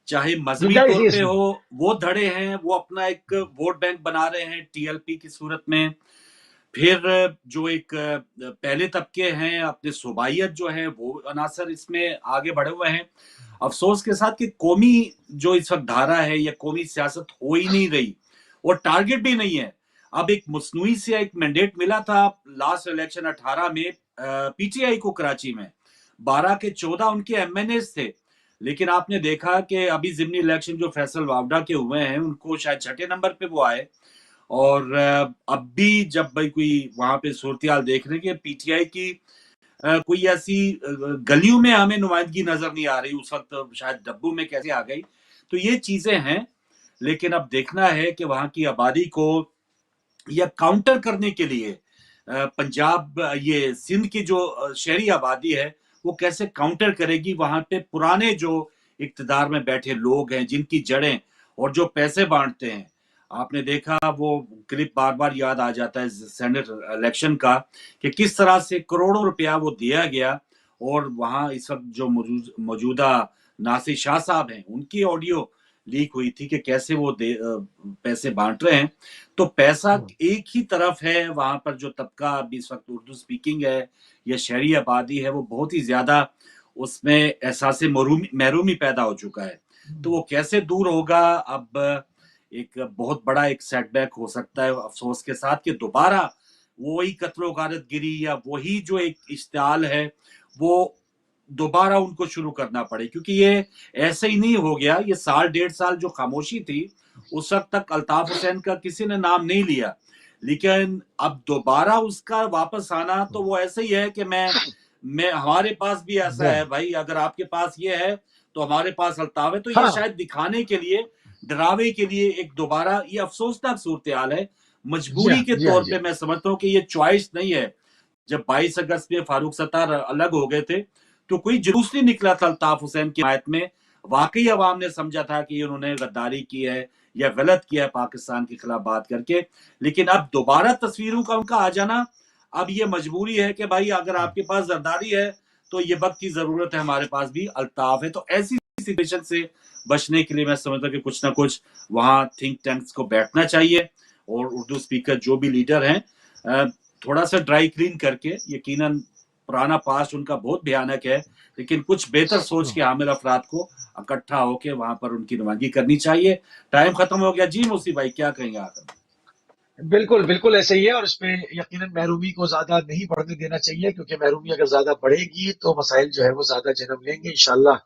چاہے مذہبی طور پہ ہو, وہ دھڑے ہیں, وہ اپنا ایک ووٹ بینک بنا رہے ہیں TLP کی صورت میں. پھر جو ایک پہلے طبقے ہیں اپنے صوبائیت جو ہے وہ عناصر اس میں آگے بڑھے ہوئے ہیں. افسوس کے ساتھ کہ قومی جو اس وقت دھارا ہے یا قومی سیاست ہو ہی نہیں رہی اور ٹارگٹ بھی نہیں ہے. اب ایک مصنوعی سے ایک مینڈیٹ ملا تھا لاسٹ الیکشن 18 میں پی ٹی آئی کو کراچی میں 12 کے 14 ان کے ایم این ایز تھے. لیکن آپ نے دیکھا کہ ابھی ضمنی الیکشن جو فیصل واوڈا کے ہوئے ہیں ان کو شاید 6 نمبر پہ وہ آئے. اور اب بھی جب بھائی کوئی وہاں پہ صورتحال دیکھ رہے کہ پی ٹی آئی کی کوئی ایسی گلیوں میں ہمیں نمائندگی نظر نہیں آ رہی اس وقت, شاید ڈبو میں کیسے آ گئی. تو یہ چیزیں ہیں, لیکن اب دیکھنا ہے کہ وہاں کی آبادی کو یا کاؤنٹر کرنے کے لیے پنجاب یہ سندھ کی جو شہری آبادی ہے وہ کیسے کاؤنٹر کرے گی. وہاں پہ پرانے جو اقتدار میں بیٹھے لوگ ہیں جن کی جڑیں اور جو پیسے بانٹتے ہیں, آپ نے دیکھا وہ کلپ بار بار یاد آ جاتا ہے سینٹ الیکشن کا کہ کس طرح سے کروڑوں روپیہ وہ دیا گیا. اور وہاں اس وقت جو موجودہ ناصر شاہ صاحب ہیں ان کی آڈیو لیک ہوئی تھی کہ کیسے وہ پیسے بانٹ رہے ہیں. تو پیسہ ایک ہی طرف ہے, وہاں پر جو طبقہ ابھی اس وقت اردو سپیکنگ ہے یا شہری آبادی ہے وہ بہت ہی زیادہ اس میں احساس محرومی پیدا ہو چکا ہے. تو وہ کیسے دور ہوگا, اب ایک بہت بڑا ایک سیٹ بیک ہو سکتا ہے افسوس کے ساتھ کہ دوبارہ وہی قتل و غارت گری یا وہی جو ایک اشتعال ہے وہ دوبارہ ان کو شروع کرنا پڑے. کیونکہ یہ ایسے ہی نہیں ہو گیا, یہ 1.5 سال جو خاموشی تھی اس وقت تک الطاف حسین کا کسی نے نام نہیں لیا, لیکن اب دوبارہ اس کا واپس آنا تو وہ ایسے ہی ہے کہ میں ہمارے پاس بھی ایسا ہے بھائی, اگر آپ کے پاس یہ ہے تو ہمارے پاس الطاف ہے. تو یہ شاید دکھانے کے لیے, ڈراوے کے لیے ایک دوبارہ یہ افسوسناک صورتحال ہے. مجبوری کے طور پہ میں سمجھتا ہوں کہ یہ چوائس نہیں ہے. جب 22 اگست میں فاروق ستار الگ ہو گئے تھے تو کوئی جلوس نہیں نکلا تھا الطاف حسین کی حمایت میں. واقعی عوام نے سمجھا تھا کہ انہوں نے غداری کی ہے یا غلط کیا ہے پاکستان کے خلاف بات کر کے. لیکن اب دوبارہ تصویروں کا ان کا آ جانا, اب یہ مجبوری ہے کہ بھائی اگر آپ کے پاس زرداری ہے تو یہ وقت کی ضرورت ہے, ہمارے پاس بھی الطاف ہے. تو ایسی سچویشن سے بچنے کے لیے میں سمجھتا ہوں کہ کچھ نہ کچھ وہاں تھنک ٹینکس کو بیٹھنا چاہیے, اور اردو سپیکر جو بھی لیڈر ہیں تھوڑا سا ڈرائی کلین کر کے, یقیناً پرانا پاسٹ ان کا بہت بھیانک ہے لیکن کچھ بہتر سوچ کے حامل افراد کو اکٹھا ہو کے وہاں پر ان کی نمائندگی کرنی چاہیے. ٹائم ختم ہو گیا جی. موسی بھائی کیا کہیں گے آپ؟
بالکل بالکل ایسے ہی ہے, اور اس میں یقیناً محرومی کو زیادہ نہیں بڑھنے دینا چاہیے, کیونکہ محرومی اگر زیادہ بڑھے گی تو مسائل جو ہے وہ زیادہ جنم لیں گے انشاءاللہ.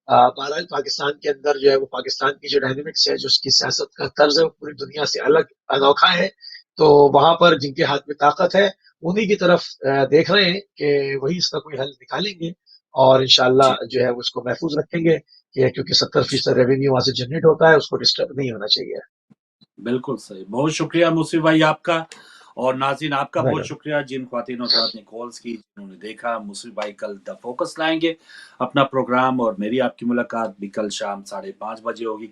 بہرحال پاکستان کے اندر جو ہے وہ پاکستان کی جو ڈائنامکس ہے, جو اس کی سیاست کا طرز ہے وہ پوری دنیا سے الگ انوکھا ہے. تو وہاں پر جن کے ہاتھ میں طاقت ہے انہی کی طرف دیکھ رہے ہیں کہ وہی اس کا کوئی حل نکالیں گے, اور انشاءاللہ جو ہے اس کو محفوظ رکھیں گے, کیونکہ 70% ریونیو وہاں سے جنریٹ ہوتا ہے, اس کو ڈسٹرب نہیں ہونا چاہیے.
بالکل صحیح. بہت شکریہ موسی بھائی آپ کا, اور ناظرین آپ کا بہت شکریہ جن خواتین اور حضرات نے کالز کی, جنہوں نے دیکھا. موسی بھائی کل دا فوکس لائیں گے اپنا پروگرام, اور میری آپ کی ملاقات بھی کل شام 5:30 بجے ہوگی.